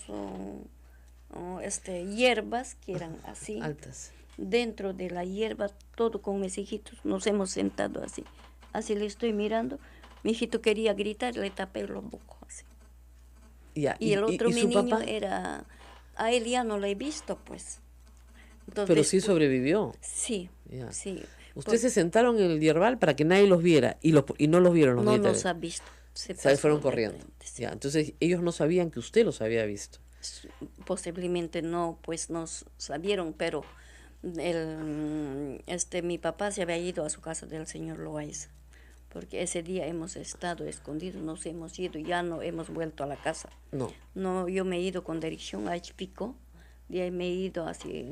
hierbas que eran así. Altas. Dentro de la hierba, todo con mis hijitos, nos hemos sentado así. Así le estoy mirando. Mi hijito quería gritar, le tapé los bocos así. Ya, y el otro, mi niño, papá? a él ya no lo he visto, pues. Entonces, pero sí sobrevivió. Sí, ya. sí. Ustedes se sentaron en el hierbal para que nadie los viera y no los vieron los no militares. nos ha visto. Se fueron corriendo. Sí. Ya, entonces ellos no sabían que usted los había visto. Posiblemente no, pues nos sabieron, pero mi papá se había ido a su casa del señor Loaiza, porque ese día hemos estado escondidos, nos hemos ido, ya no hemos vuelto a la casa. No, yo me he ido con dirección a Ichpico, de ahí me he ido hacia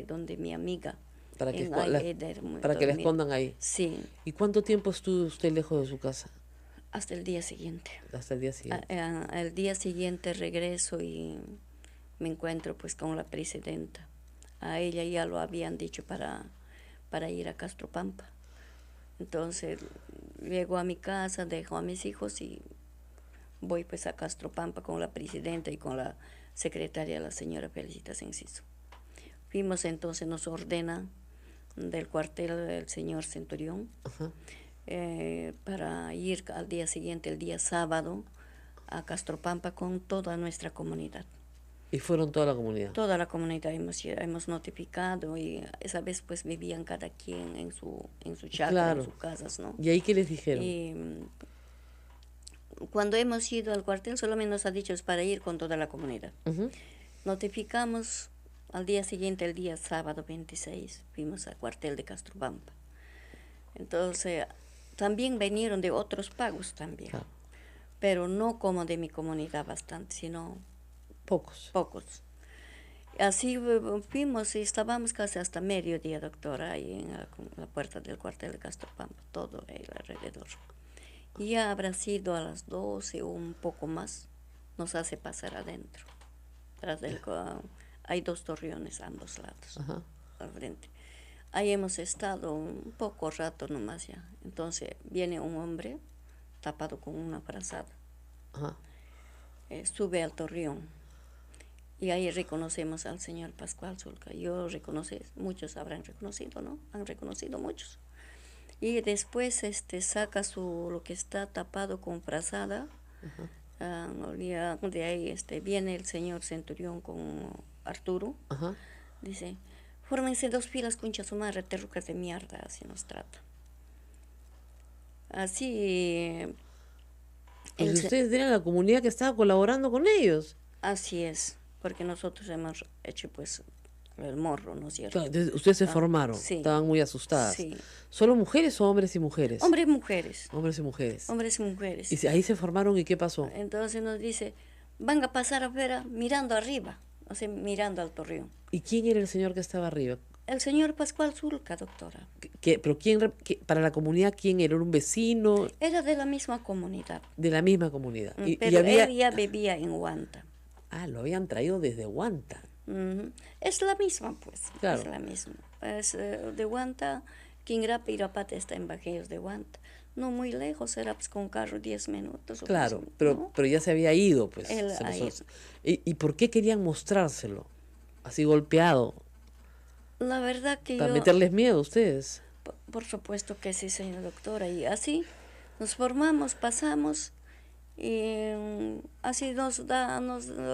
donde mi amiga. Para que la escondan ahí. Sí. ¿Y cuánto tiempo estuvo usted lejos de su casa? Hasta el día siguiente. Hasta el día siguiente. Al día siguiente regreso y me encuentro pues con la presidenta. A ella ya lo habían dicho para ir a Castropampa. Entonces llego a mi casa, dejo a mis hijos y voy pues a Castropampa con la presidenta y con la secretaria, la señora Felicitas Enciso. Fuimos, entonces nos ordena del cuartel del señor Centurión. Ajá. Para ir al día siguiente, el día sábado, a Castropampa con toda nuestra comunidad. ¿Y fueron toda la comunidad? Toda la comunidad hemos notificado y esa vez pues vivían cada quien en su chacra, claro, en sus casas, ¿no? ¿Y ahí qué les dijeron? Y cuando hemos ido al cuartel solamente nos ha dicho es para ir con toda la comunidad. Uh-huh. Notificamos al día siguiente, el día sábado 26, fuimos al cuartel de Castropampa. Entonces, también vinieron de otros pagos también, claro, pero no como de mi comunidad bastante, sino pocos. Así fuimos y estábamos casi hasta mediodía, doctora, ahí en la puerta del cuartel de Castropampa, todo ahí alrededor. Y ya habrá sido a las 12 o un poco más, nos hace pasar adentro. Hay 2 torreones a ambos lados, ajá, al frente. Ahí hemos estado un poco rato nomás ya. Entonces viene un hombre tapado con una frazada. Ajá. Sube al torreón. Y ahí reconocemos al señor Pascual Zulca. Yo reconocí, muchos habrán reconocido, ¿no? Han reconocido muchos. Y después saca lo que está tapado con frazada. De ahí viene el señor Centurión con Arturo. Ajá. Dice, fórmense 2 filas, concha su madre, terrucas de mierda, así nos trata. Así... Pues ustedes eran la comunidad que estaba colaborando con ellos. Así es, porque nosotros hemos hecho pues el morro, ¿no es cierto? Claro, entonces, ustedes se formaron, sí, estaban muy asustadas. Sí. ¿Solo mujeres o hombres y mujeres? Hombres y mujeres. Hombres y mujeres. Hombres y mujeres. Y ahí se formaron, ¿y qué pasó? Entonces nos dice, van a pasar afuera mirando arriba, o sea, mirando al torreón. ¿Y quién era el señor que estaba arriba? El señor Pascual Zulca, doctora. ¿Pero para la comunidad quién era? ¿Era un vecino? Era de la misma comunidad. De la misma comunidad. Pero él ya vivía en Huanta. Ah, lo habían traído desde Huanta. Es la misma, pues. Claro. Es la misma. es de Huanta, Quingrapa y Irapata está en Bajíos de Huanta. No muy lejos, era pues con carro 10 minutos. O Claro, 15, pero, ¿no? pero ya se había ido, pues. Él se ha los- ido. ¿Y por qué querían mostrárselo? Así golpeado. La verdad que Para yo, meterles miedo a ustedes. por supuesto que sí, señora doctora, y así nos formamos, pasamos, y así nos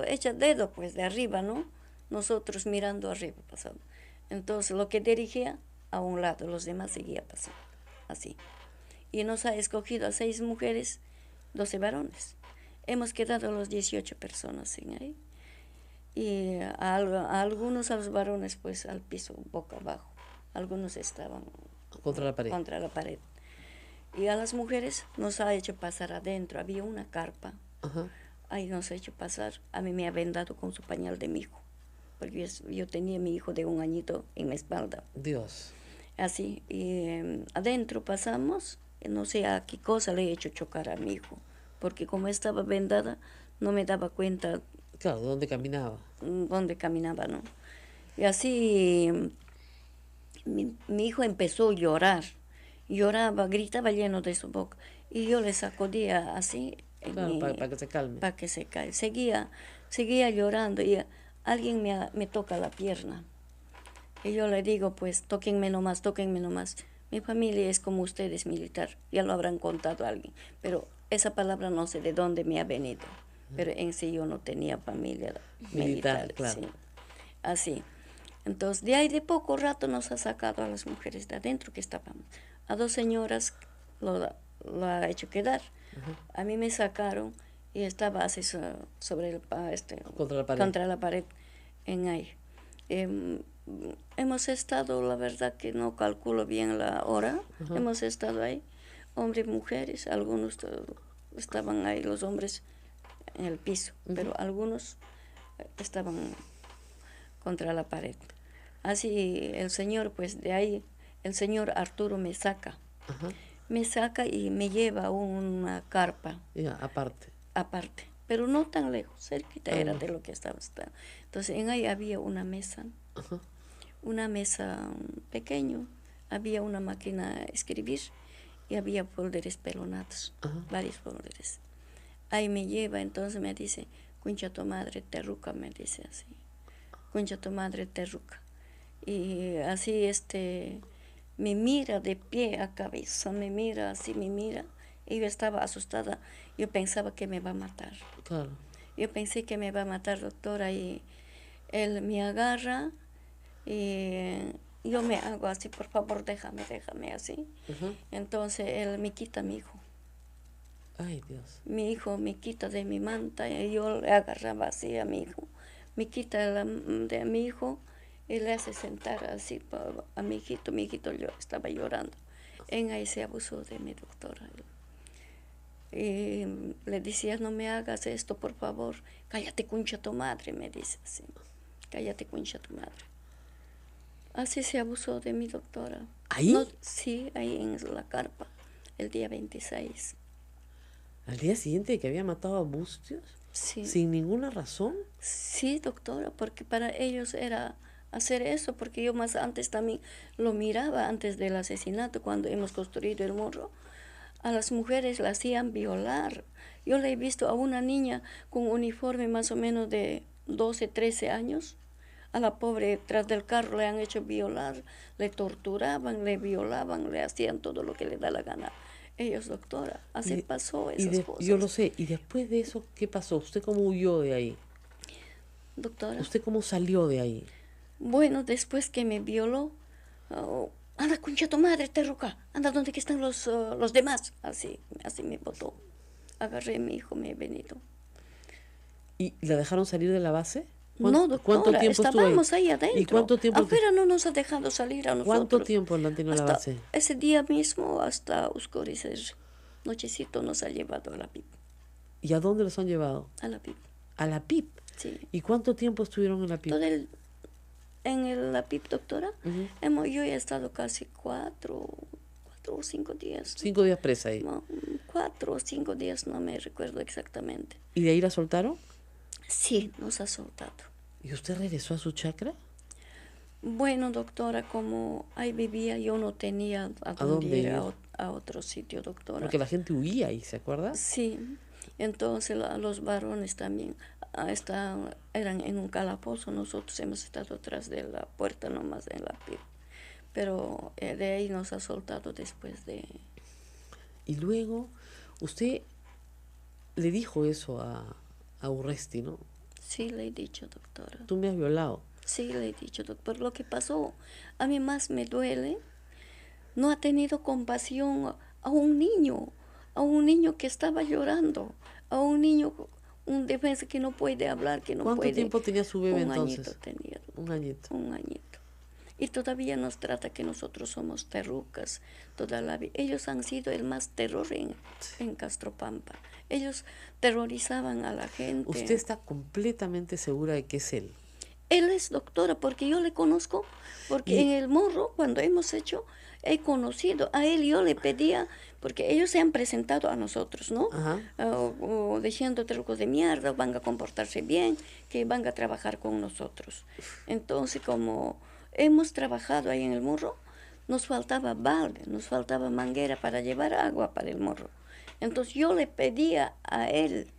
echa dedo pues de arriba, ¿no? Nosotros mirando arriba pasamos. Entonces lo que dirigía a un lado, los demás seguía pasando, así. Y nos ha escogido a 6 mujeres, 12 varones. Hemos quedado los 18 personas en ahí. Y a algunos, a los varones, pues al piso, boca abajo. Algunos estaban Contra la pared. contra la pared. Y a las mujeres nos ha hecho pasar adentro. Había una carpa. Ajá. Ahí nos ha hecho pasar. A mí me ha vendado con su pañal de mi hijo. Porque yo tenía a mi hijo de 1 añito en mi espalda. Dios. Así. Y adentro pasamos. No sé a qué cosa le he hecho chocar a mi hijo. Porque como estaba vendada, no me daba cuenta Claro, ¿dónde caminaba? dónde caminaba, ¿no? Y así mi hijo empezó a llorar. Lloraba, gritaba lleno de su boca. Y yo le sacudía así. Claro, para que se calme. Para que se calme. Seguía llorando y alguien me toca la pierna. Y yo le digo, pues, tóquenme nomás, tóquenme nomás. Mi familia es como ustedes, militar. Ya lo habrán contado a alguien. Pero esa palabra no sé de dónde me ha venido. Pero en sí yo no tenía familia militar. Claro. Sí. Así. Entonces, de ahí de poco rato nos ha sacado a las mujeres de adentro que estábamos. A 2 señoras lo ha hecho quedar. A mí me sacaron y estaba así sobre Contra la pared. contra la pared en ahí. Hemos estado, la verdad que no calculo bien la hora, hemos estado ahí, hombres y mujeres, algunos estaban ahí, los hombres en el piso, pero algunos estaban contra la pared. Así el señor, pues de ahí, el señor Arturo me saca. Ajá. Me saca y me lleva a una carpa Ya, aparte. aparte, pero no tan lejos, cerquita era de lo que estaba. Entonces en ahí había una mesa, Ajá. una mesa pequeño, había una máquina de escribir y había folders pelonados, Ajá. varios folders. Ahí me lleva, entonces me dice, concha tu madre terruca, me dice así, concha tu madre terruca. Y así me mira de pie a cabeza, me mira así, me mira. Y yo estaba asustada, yo pensaba que me va a matar. Claro. Yo pensé que me va a matar, doctora, y él me agarra y yo me hago así, por favor, déjame así. Ajá. Entonces él me quita a mi hijo. Ay, Dios. Mi hijo me quita de mi manta y yo le agarraba así a mi hijo. Me quita de mi hijo y le hace sentar así a mi hijito yo estaba llorando. En ahí se abusó de mi doctora. Y le decía, no me hagas esto, por favor. Cállate, concha tu madre, me dice así. Cállate, concha tu madre. Así se abusó de mi doctora. ¿Ahí? No, sí, ahí en la carpa, el día 26. ¿Al día siguiente de que había matado a Bustios? Sí. ¿Sin ninguna razón? Sí, doctora, porque para ellos era hacer eso, porque yo más antes también lo miraba, antes del asesinato, cuando hemos construido el morro, a las mujeres la hacían violar. Yo le he visto a una niña con uniforme más o menos de 12, 13 años, a la pobre tras del carro le han hecho violar, le torturaban, le violaban, le hacían todo lo que le da la gana. Ellos, doctora, así Y- pasó y esas cosas. Yo lo sé. ¿Y después de eso qué pasó? ¿Usted cómo huyó de ahí? Doctora. ¿Usted cómo salió de ahí? Bueno, después que me violó, anda, concha tu madre, terruca, anda donde que están los demás. Así me botó. Agarré a mi hijo, me he venido. ¿Y la dejaron salir de la base? No, doctora, ¿Cuánto tiempo estuvo estábamos ahí adentro. ¿Y cuánto tiempo? Afuera no nos ha dejado salir a nosotros. ¿Cuánto tiempo la han tenido en la Hasta base? ese día mismo, hasta oscurecer, nochecito nos ha llevado a la PIP. ¿Y a dónde los han llevado? A la PIP, ¿A la PIP? sí. ¿Y cuánto tiempo estuvieron en la PIP? La PIP, doctora, Ujú. yo he estado casi 4 o 5 días. 5 días presa ahí. No, 4 o 5 días, no me recuerdo exactamente. ¿Y de ahí la soltaron? Sí, nos ha soltado. ¿Y usted regresó a su chacra? Bueno, doctora, como ahí vivía, yo no tenía a ¿A dónde dónde ir ir? a otro sitio, doctora. Porque la gente huía ahí, ¿se acuerda? Sí, entonces los varones también eran en un calabozo, nosotros hemos estado atrás de la puerta nomás en la piel, pero de ahí nos ha soltado después de... Y luego, usted le dijo eso a Urresti, ¿no? Sí, le he dicho, doctora. Tú me has violado. Sí, le he dicho, doctor. Lo que pasó, a mí más me duele, no ha tenido compasión a un niño que estaba llorando, a un niño, un defensa que no puede hablar, que no ¿Cuánto puede... tiempo tenía su bebé un entonces? añito tenía. Un añito. Un añito. Y todavía nos trata que nosotros somos terrucas toda la vida. Ellos han sido el más terror en Castropampa. Ellos terrorizaban a la gente. ¿Usted está completamente segura de que es él? Él es doctora, porque yo le conozco, porque en el morro, cuando hemos hecho, he conocido a él, yo le pedía, porque ellos se han presentado a nosotros, ¿no? Ajá. O diciendo trucos de mierda, van a comportarse bien, que van a trabajar con nosotros. Entonces, como hemos trabajado ahí en el morro, nos faltaba balde, nos faltaba manguera para llevar agua para el morro. Entonces yo le pedía a él,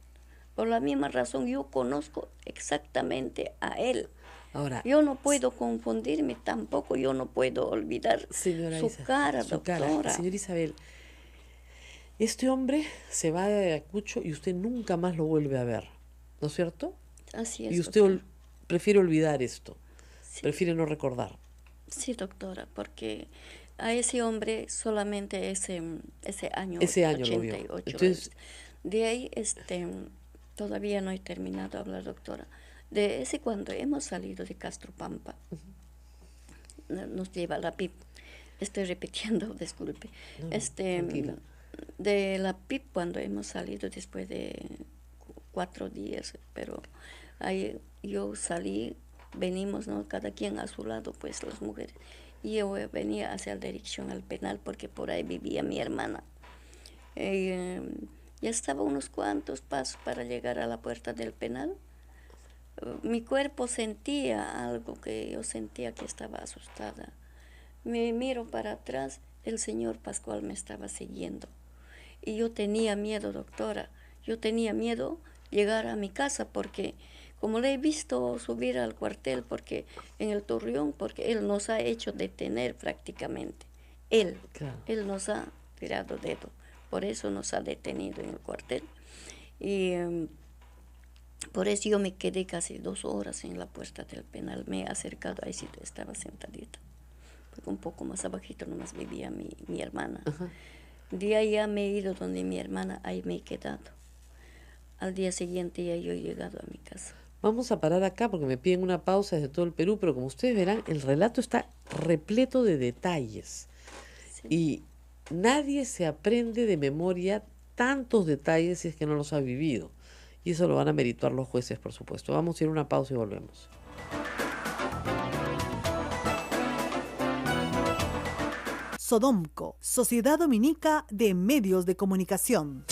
por la misma razón, yo conozco exactamente a él. Ahora, Yo no puedo confundirme tampoco, yo no puedo olvidar señora su Isa, cara, su cara. doctora. Señora Isabel, este hombre se va de Ayacucho y usted nunca más lo vuelve a ver, ¿no es cierto? Así es. Y usted doctora. prefiere olvidar esto, Sí. prefiere no recordar. Sí, doctora, porque a ese hombre solamente ese año, Ese año lo vio. 88. Entonces, de ahí todavía no he terminado de hablar, doctora. De ese cuando hemos salido de Castropampa, nos lleva la PIP. Estoy repitiendo, disculpe. No, tranquila. De la PIP cuando hemos salido después de 4 días, pero ahí yo salí, venimos, ¿no? Cada quien a su lado, pues las mujeres. Y yo venía hacia la dirección al penal porque por ahí vivía mi hermana. Ya estaba unos cuantos pasos para llegar a la puerta del penal. Mi cuerpo sentía algo que yo sentía que estaba asustada. Me miro para atrás, el señor Pascual me estaba siguiendo. Y yo tenía miedo, doctora. Yo tenía miedo llegar a mi casa porque como le he visto subir al cuartel porque en el Torreón, porque él nos ha hecho detener prácticamente. Él nos ha tirado dedo. Por eso nos ha detenido en el cuartel. Y por eso yo me quedé casi 2 horas en la puerta del penal. Me he acercado, ahí sí estaba sentadita. Porque un poco más abajito nomás vivía mi hermana. Ajá. De ahí ya me he ido donde mi hermana, ahí me he quedado. Al día siguiente ya yo he llegado a mi casa. Vamos a parar acá porque me piden una pausa desde todo el Perú, pero como ustedes verán, el relato está repleto de detalles. Sí. Y nadie se aprende de memoria tantos detalles si es que no los ha vivido. Y eso lo van a merituar los jueces, por supuesto. Vamos a ir a una pausa y volvemos. Sodomco, Sociedad Dominica de Medios de Comunicación.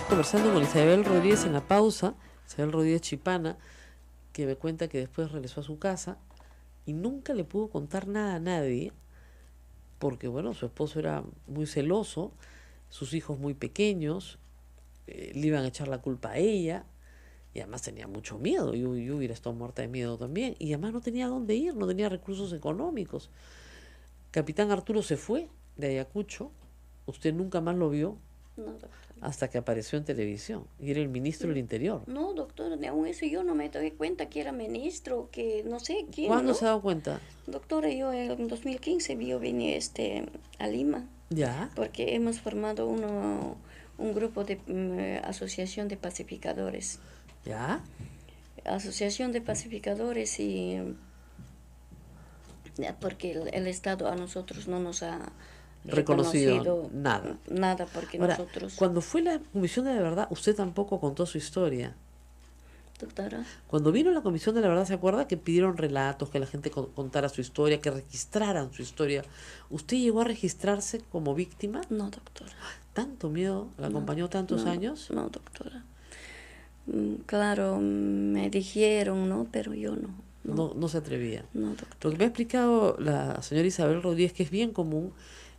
Conversando con Isabel Rodríguez en la pausa, Isabel Rodríguez Chipana, que me cuenta que después regresó a su casa y nunca le pudo contar nada a nadie, porque bueno, su esposo era muy celoso, sus hijos muy pequeños, le iban a echar la culpa a ella, y además tenía mucho miedo, yo hubiera estado muerta de miedo también, y además no tenía dónde ir, no tenía recursos económicos. Capitán Arturo se fue de Ayacucho, usted nunca más lo vio, No, doctora. hasta que apareció en televisión, y era el ministro del Interior. No, doctora, ni aún eso yo no me doy cuenta que era ministro, que no sé quién. ¿Cuándo ¿no? se ha dado cuenta? Doctora, yo en 2015 yo vine a Lima, Ya, porque hemos formado un grupo de asociación de pacificadores. ya. Asociación de pacificadores y porque el Estado a nosotros no nos ha Reconocido nada. Nada, porque Ahora, nosotros... cuando fue la Comisión de la Verdad, usted tampoco contó su historia. Doctora, Cuando vino la Comisión de la Verdad, ¿se acuerda que pidieron relatos, que la gente contara su historia, que registraran su historia? ¿Usted llegó a registrarse como víctima? no, doctora. ¿Tanto miedo la acompañó tantos no, años? No, doctora. Claro, me dijeron, ¿no? Pero yo no. No se atrevía. No, doctor. Lo que me ha explicado la señora Isabel Rodríguez, que es bien común,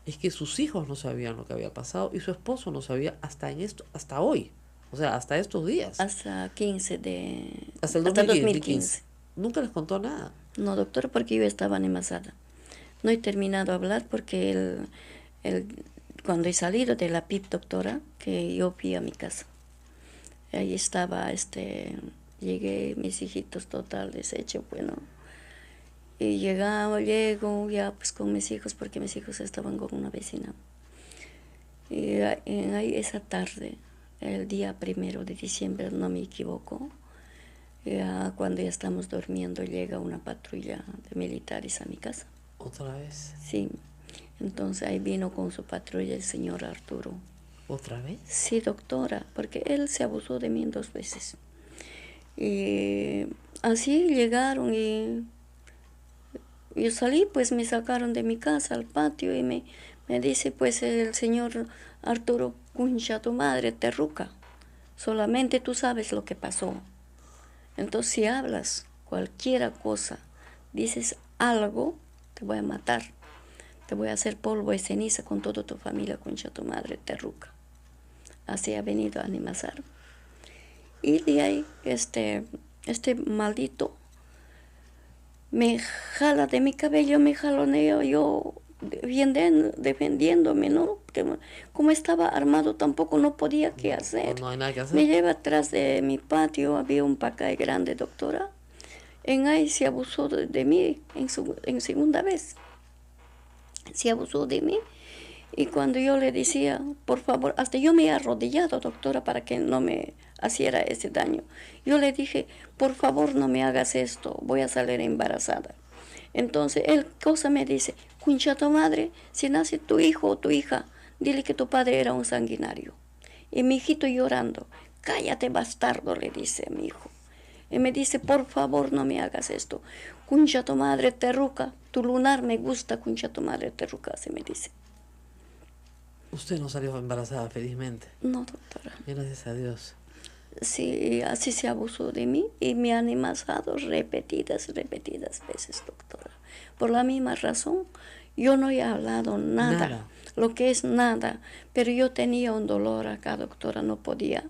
es que sus hijos no sabían lo que había pasado y su esposo no sabía hasta hoy, o sea, hasta estos días. Hasta 15 de... Hasta el hasta 2015. Nunca les contó nada. No, doctor, porque yo estaba animada. No he terminado de hablar porque cuando he salido de la PIP, doctora, que yo fui a mi casa. Ahí estaba, llegué, mis hijitos total deshecho, bueno. Y llego ya pues con mis hijos, porque mis hijos estaban con una vecina. Y ahí esa tarde, el día 1 de diciembre, no me equivoco, ya cuando ya estamos durmiendo, llega una patrulla de militares a mi casa. ¿Otra vez? Sí. Entonces ahí vino con su patrulla el señor Arturo. ¿Otra vez? Sí, doctora, porque él se abusó de mí 2 veces. Y así llegaron y yo salí, pues me sacaron de mi casa al patio y me dice pues el señor Arturo, concha tu madre, terruca, solamente tú sabes lo que pasó. Entonces si hablas cualquier cosa, dices algo, te voy a matar, te voy a hacer polvo y ceniza con toda tu familia, concha tu madre, terruca. Así ha venido a Animazar. Y de ahí este maldito me jala de mi cabello, me jaloneo, yo defendiéndome, ¿no? Como estaba armado tampoco no podía qué hacer. No hay nada que hacer. Me lleva atrás de mi patio, había un pacay grande, doctora. En ahí se abusó de mí en segunda vez. Se abusó de mí. Y cuando yo le decía, por favor, hasta yo me he arrodillado, doctora, para que no me hiciera ese daño. Yo le dije, por favor, no me hagas esto, voy a salir embarazada. Entonces, él cosa me dice, concha tu madre, si nace tu hijo o tu hija, dile que tu padre era un sanguinario. Y mi hijito llorando, cállate bastardo, le dice a mi hijo. Y me dice, por favor, no me hagas esto. Concha tu madre, terruca, tu lunar me gusta, concha tu madre, terruca, se me dice. Usted no salió embarazada, felizmente. No, doctora. Gracias a Dios. Sí, así se abusó de mí y me han amenazado repetidas veces, doctora. Por la misma razón, yo no he hablado nada. Lo que es nada, pero yo tenía un dolor acá, doctora, no podía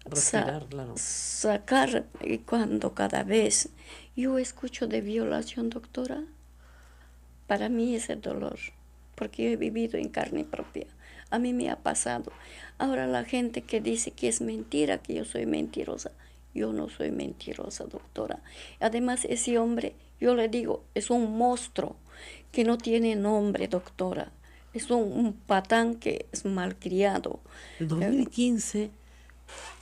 respirar, claro. Sacar, y cuando cada vez yo escucho de violación, doctora, para mí es el dolor, porque yo he vivido en carne propia. A mí me ha pasado. Ahora la gente que dice que es mentira, que yo soy mentirosa. Yo no soy mentirosa, doctora. Además, ese hombre, yo le digo, es un monstruo que no tiene nombre, doctora. Es un patán que es malcriado. En 2015,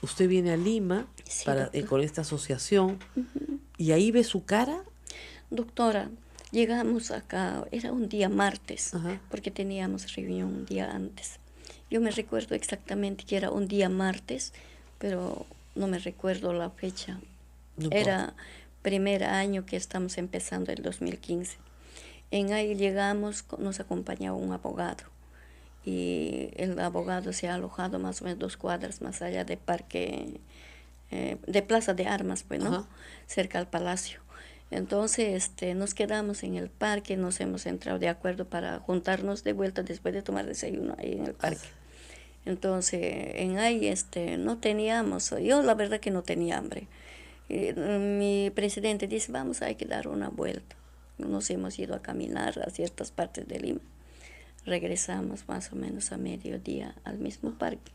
usted viene a Lima Sí, con esta asociación y ahí ve su cara. Doctora, llegamos acá, era un día martes, Ajá. porque teníamos reunión un día antes. Yo me recuerdo exactamente que era un día martes, pero no me recuerdo la fecha. No Era primer año que estamos empezando el 2015. En ahí llegamos, nos acompañaba un abogado. Y el abogado se ha alojado más o menos 2 cuadras más allá de parque, de Plaza de Armas, pues, ¿no? Ajá. Cerca al palacio. Entonces, nos quedamos en el parque, nos hemos entrado de acuerdo para juntarnos de vuelta después de tomar desayuno ahí en el parque. Entonces, en ahí, no teníamos, yo la verdad que no tenía hambre. Mi presidente dice, vamos, hay que dar una vuelta. Nos hemos ido a caminar a ciertas partes de Lima. Regresamos más o menos a mediodía al mismo parque.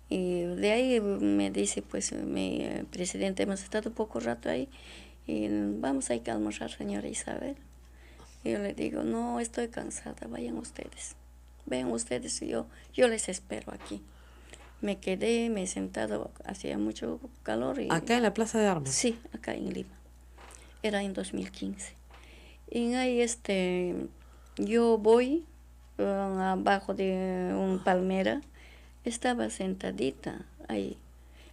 Y de ahí me dice, pues, mi presidente, hemos estado poco rato ahí, y vamos a ir a almorzar, señora Isabel. Y yo le digo, no, estoy cansada, vayan ustedes. Vean ustedes, yo les espero aquí. Me quedé, me he sentado, hacía mucho calor. Y, Acá en la Plaza de Armas. Sí, acá en Lima. Era en 2015. Y ahí yo voy abajo de un palmera, estaba sentadita ahí.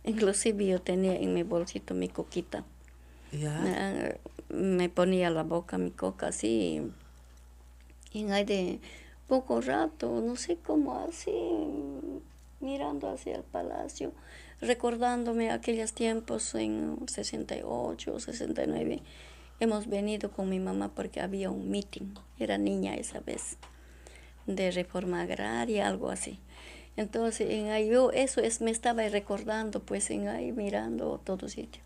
Inclusive yo tenía en mi bolsito mi coquita. Ya. Me ponía la boca mi coca así. Y ahí de poco rato, no sé cómo así, mirando hacia el palacio, recordándome aquellos tiempos en 68, 69. Hemos venido con mi mamá porque había un meeting, era niña esa vez, de reforma agraria, algo así. Entonces, me estaba recordando, pues, en ahí mirando todo sitio.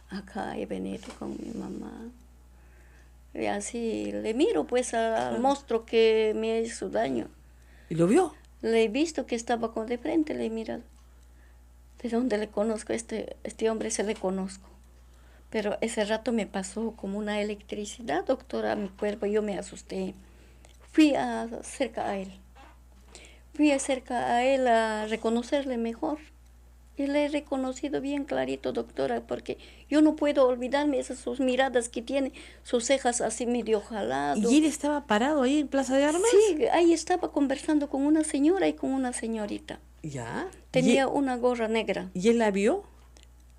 Acá he venido con mi mamá. Y así le miro, pues, al monstruo que me hizo daño. ¿Y lo vio? Le he visto que estaba de frente, le he mirado. ¿De dónde le conozco? Este hombre se le conozco. Pero ese rato me pasó como una electricidad, doctora, a mi cuerpo. Yo me asusté. Fui cerca a él. Fui cerca a él a reconocerle mejor. Y le he reconocido bien clarito, doctora, porque yo no puedo olvidarme esas sus miradas que tiene, sus cejas así medio jaladas. ¿Y él estaba parado ahí en Plaza de Armas? Sí, ahí estaba conversando con una señora y con una señorita. ¿Ya? Tenía una gorra negra. ¿Y él la vio?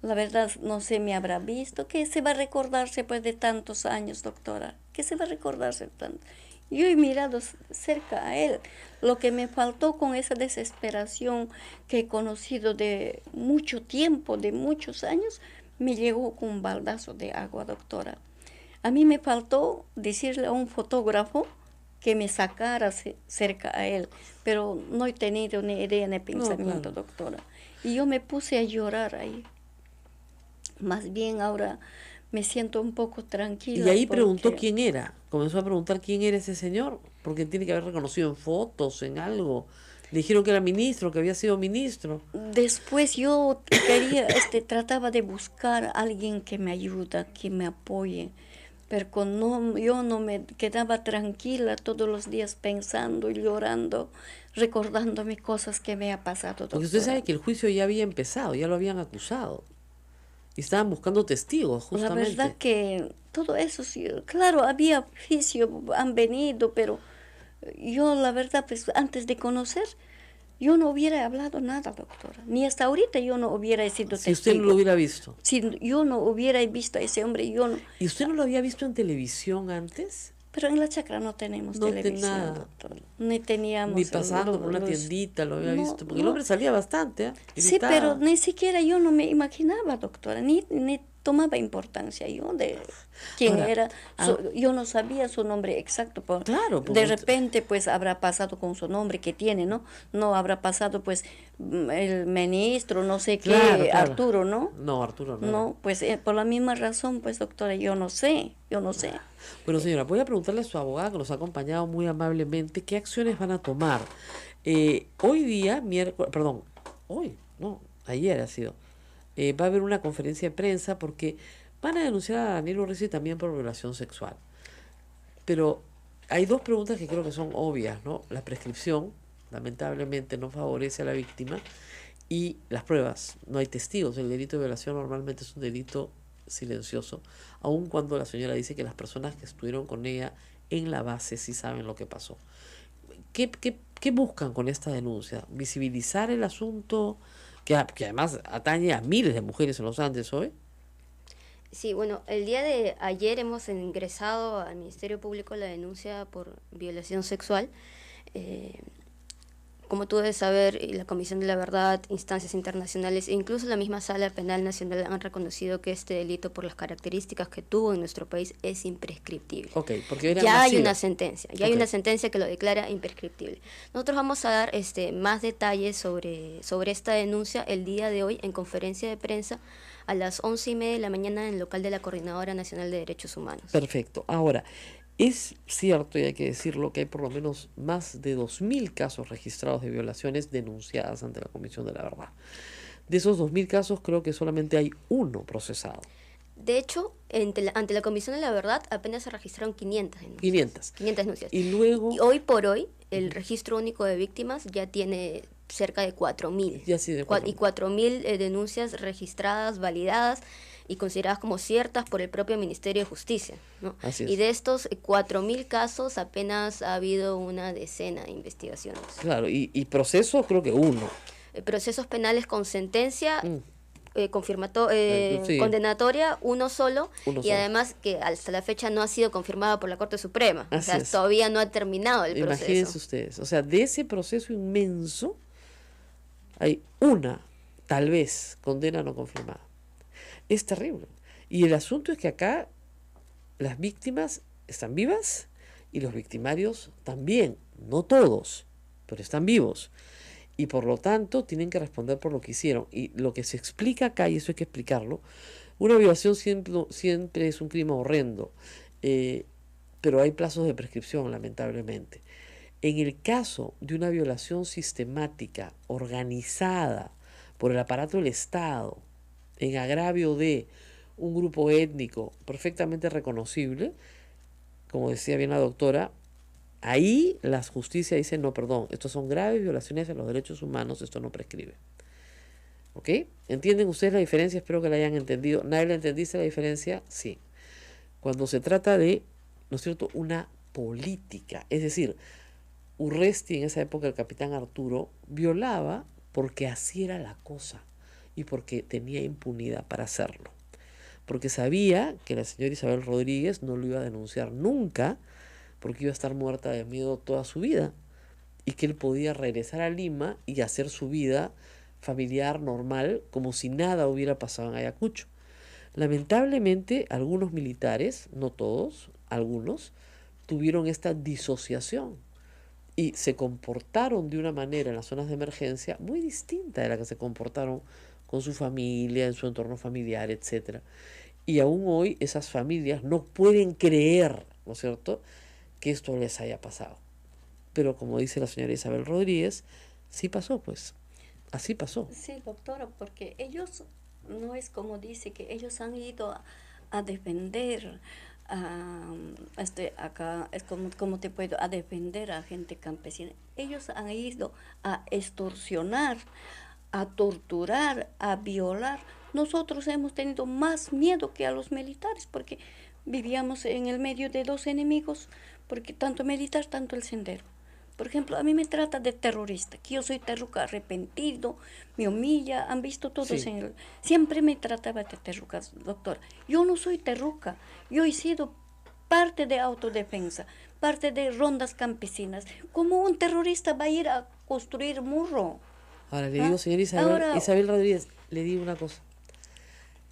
La verdad, no sé, me habrá visto. ¿Qué se va a recordarse pues de tantos años, doctora? ¿Qué se va a recordarse tanto? Yo he mirado cerca a él. Lo que me faltó con esa desesperación que he conocido de mucho tiempo, de muchos años, me llegó con un baldazo de agua, doctora. A mí me faltó decirle a un fotógrafo que me sacara cerca a él, pero no he tenido ni idea ni pensamiento, claro. doctora. Y yo me puse a llorar ahí. Más bien ahora me siento un poco tranquila. Y ahí preguntó quién era. Comenzó a preguntar quién era ese señor, porque tiene que haber reconocido en fotos, en algo. Le dijeron que era ministro, que había sido ministro. Después yo quería, trataba de buscar a alguien que me ayude, que me apoye. Pero yo no me quedaba tranquila todos los días pensando y llorando, recordándome cosas que me ha pasado, doctora. Porque usted sabe que el juicio ya había empezado, ya lo habían acusado. Y estaban buscando testigos, justamente. La verdad que todo eso, sí, claro, había juicio, han venido, pero yo la verdad, pues antes de conocer, yo no hubiera hablado nada, doctora. Ni hasta ahorita yo no hubiera sido testigo. Si usted no lo hubiera visto. Si yo no hubiera visto a ese hombre, yo no. ¿Y usted no lo había visto en televisión antes? Pero en la chacra no tenemos televisión, nada. doctor. Ni teníamos. Ni pasando por una tiendita lo había visto. Porque el hombre salía bastante, ¿eh? Sí, pero ni siquiera yo no me imaginaba, doctora, ni tomaba importancia yo de quién Ahora, era. Yo no sabía su nombre exacto. Claro. De repente, pues, habrá pasado con su nombre que tiene, ¿no? No habrá pasado, pues, el ministro, no sé qué, Claro. Arturo, ¿no? No, Arturo no. No, pues, por la misma razón, pues, doctora, yo no sé. Bueno, señora, voy a preguntarle a su abogada, que nos ha acompañado muy amablemente, qué acciones van a tomar. Hoy día, ayer ha sido, va a haber una conferencia de prensa porque van a denunciar a Daniel Urresti también por violación sexual. Pero hay dos preguntas que creo que son obvias, ¿no? La prescripción, lamentablemente, no favorece a la víctima, y las pruebas. No hay testigos. El delito de violación normalmente es un delito silencioso, aun cuando la señora dice que las personas que estuvieron con ella en la base sí saben lo que pasó. ¿Qué buscan con esta denuncia? ¿Visibilizar el asunto que además atañe a miles de mujeres en los Andes hoy? Sí, bueno, el día de ayer hemos ingresado al Ministerio Público la denuncia por violación sexual. Como tú debes saber, la Comisión de la Verdad, instancias internacionales e incluso la misma Sala Penal Nacional han reconocido que este delito, por las características que tuvo en nuestro país, es imprescriptible. Okay, porque ya hay una sentencia, hay una sentencia que lo declara imprescriptible. Nosotros vamos a dar más detalles sobre esta denuncia el día de hoy en conferencia de prensa a las 11:30 de la mañana en el local de la Coordinadora Nacional de Derechos Humanos. Perfecto. Ahora, es cierto, y hay que decirlo, que hay por lo menos más de 2.000 casos registrados de violaciones denunciadas ante la Comisión de la Verdad. De esos 2.000 casos, creo que solamente hay uno procesado. De hecho, ante la Comisión de la Verdad apenas se registraron 500 denuncias. 500 denuncias. Y luego... Y hoy por hoy, el Registro Único de Víctimas ya tiene cerca de 4.000. Ya sí, de 4.000. Y 4.000 denuncias registradas, validadas y consideradas como ciertas por el propio Ministerio de Justicia, ¿no? Así es. Y de estos 4.000 casos apenas ha habido una decena de investigaciones. Claro, y procesos creo que uno. Procesos penales con sentencia Sí. condenatoria, uno solo, Uno y solo. además que hasta la fecha no ha sido confirmada por la Corte Suprema. Así o sea, es. todavía no ha terminado el Imagínense proceso. ustedes, o sea, de ese proceso inmenso hay una tal vez, condena no confirmada. Es terrible. Y el asunto es que acá las víctimas están vivas y los victimarios también, no todos, pero están vivos. Y por lo tanto tienen que responder por lo que hicieron. Y lo que se explica acá, y eso hay que explicarlo, una violación siempre es un crimen horrendo, pero hay plazos de prescripción, lamentablemente. En el caso de una violación sistemática, organizada por el aparato del Estado, en agravio de un grupo étnico perfectamente reconocible, como decía bien la doctora, ahí la justicia dice, no, perdón, estos son graves violaciones a los derechos humanos, esto no prescribe. ¿Ok? ¿Entienden ustedes la diferencia? Espero que la hayan entendido. ¿Nadie la entendiste la diferencia? Sí. Cuando se trata de, ¿no es cierto?, una política, es decir, Urresti, en esa época el capitán Arturo, violaba porque así era la cosa y porque tenía impunidad para hacerlo. Porque sabía que la señora Isabel Rodríguez no lo iba a denunciar nunca, porque iba a estar muerta de miedo toda su vida, y que él podía regresar a Lima y hacer su vida familiar normal, como si nada hubiera pasado en Ayacucho. Lamentablemente, algunos militares, no todos, algunos, tuvieron esta disociación y se comportaron de una manera en las zonas de emergencia muy distinta de la que se comportaron con su familia, en su entorno familiar, etc. Y aún hoy esas familias no pueden creer, ¿no es cierto?, que esto les haya pasado. Pero como dice la señora Isabel Rodríguez, sí pasó, pues. Así pasó. Sí, doctora, porque ellos, no es como dice, que ellos han ido a defender, acá es como te puedo, a defender a gente campesina. Ellos han ido a extorsionar, a torturar, a violar. Nosotros hemos tenido más miedo que a los militares, porque vivíamos en el medio de dos enemigos, porque tanto militar, tanto el sendero. Por ejemplo, a mí me trata de terrorista, que yo soy terruca arrepentido, me humilla, han visto todos Sí. en el... Siempre me trataba de terruca, doctor. Yo no soy terruca, yo he sido parte de autodefensa, parte de rondas campesinas. ¿Cómo un terrorista va a ir a construir murro? Ahora le digo, señora Isabel, Ahora- Isabel Rodríguez, le digo una cosa.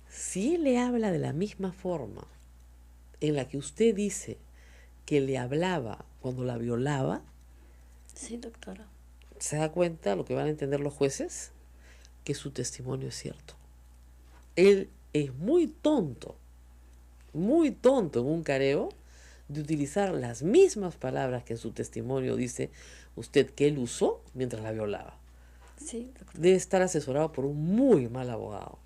Si él le habla de la misma forma en la que usted dice que le hablaba cuando la violaba, Sí, doctora. ¿se da cuenta lo que van a entender los jueces? Que su testimonio es cierto. Él es muy tonto en un careo de utilizar las mismas palabras que en su testimonio dice usted que él usó mientras la violaba. Sí, doctora. Debe estar asesorado por un muy mal abogado.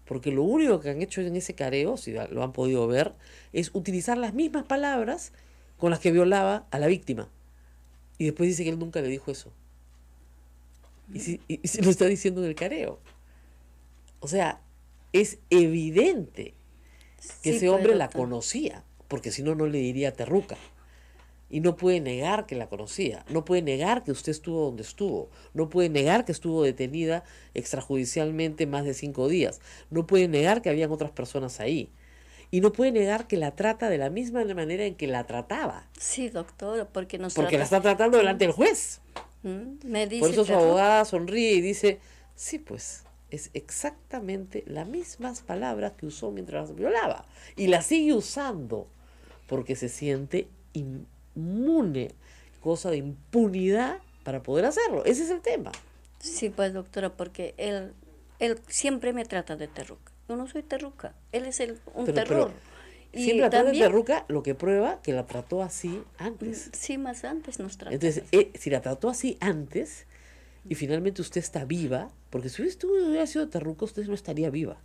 Porque lo único que han hecho en ese careo, si lo han podido ver, es utilizar las mismas palabras con las que violaba a la víctima. Y después dice que él nunca le dijo eso. Y se lo está diciendo en el careo. O sea, es evidente que Sí, ese pues, hombre la doctora. conocía, porque si no, no le diría terruca. Y no puede negar que la conocía, no puede negar que usted estuvo donde estuvo, no puede negar que estuvo detenida extrajudicialmente más de 5 días, no puede negar que habían otras personas ahí. Y no puede negar que la trata de la misma manera en que la trataba, Sí, doctora, porque nos porque la trata- está tratando delante del juez. Me dice Por eso su terruca. abogada sonríe y dice, sí, pues, es exactamente las mismas palabras que usó mientras violaba. Y las sigue usando porque se siente inmune, cosa de impunidad para poder hacerlo. Ese es el tema. Sí, pues, doctora, porque él siempre me trata de terruca. Yo no soy terruca, él es un Pero terror. Y siempre la trata de también, terruca, lo que prueba que la trató así antes. sí, más antes nos trató. Entonces, si la trató así antes y finalmente usted está viva, porque si usted hubiera sido terruca, usted no estaría viva.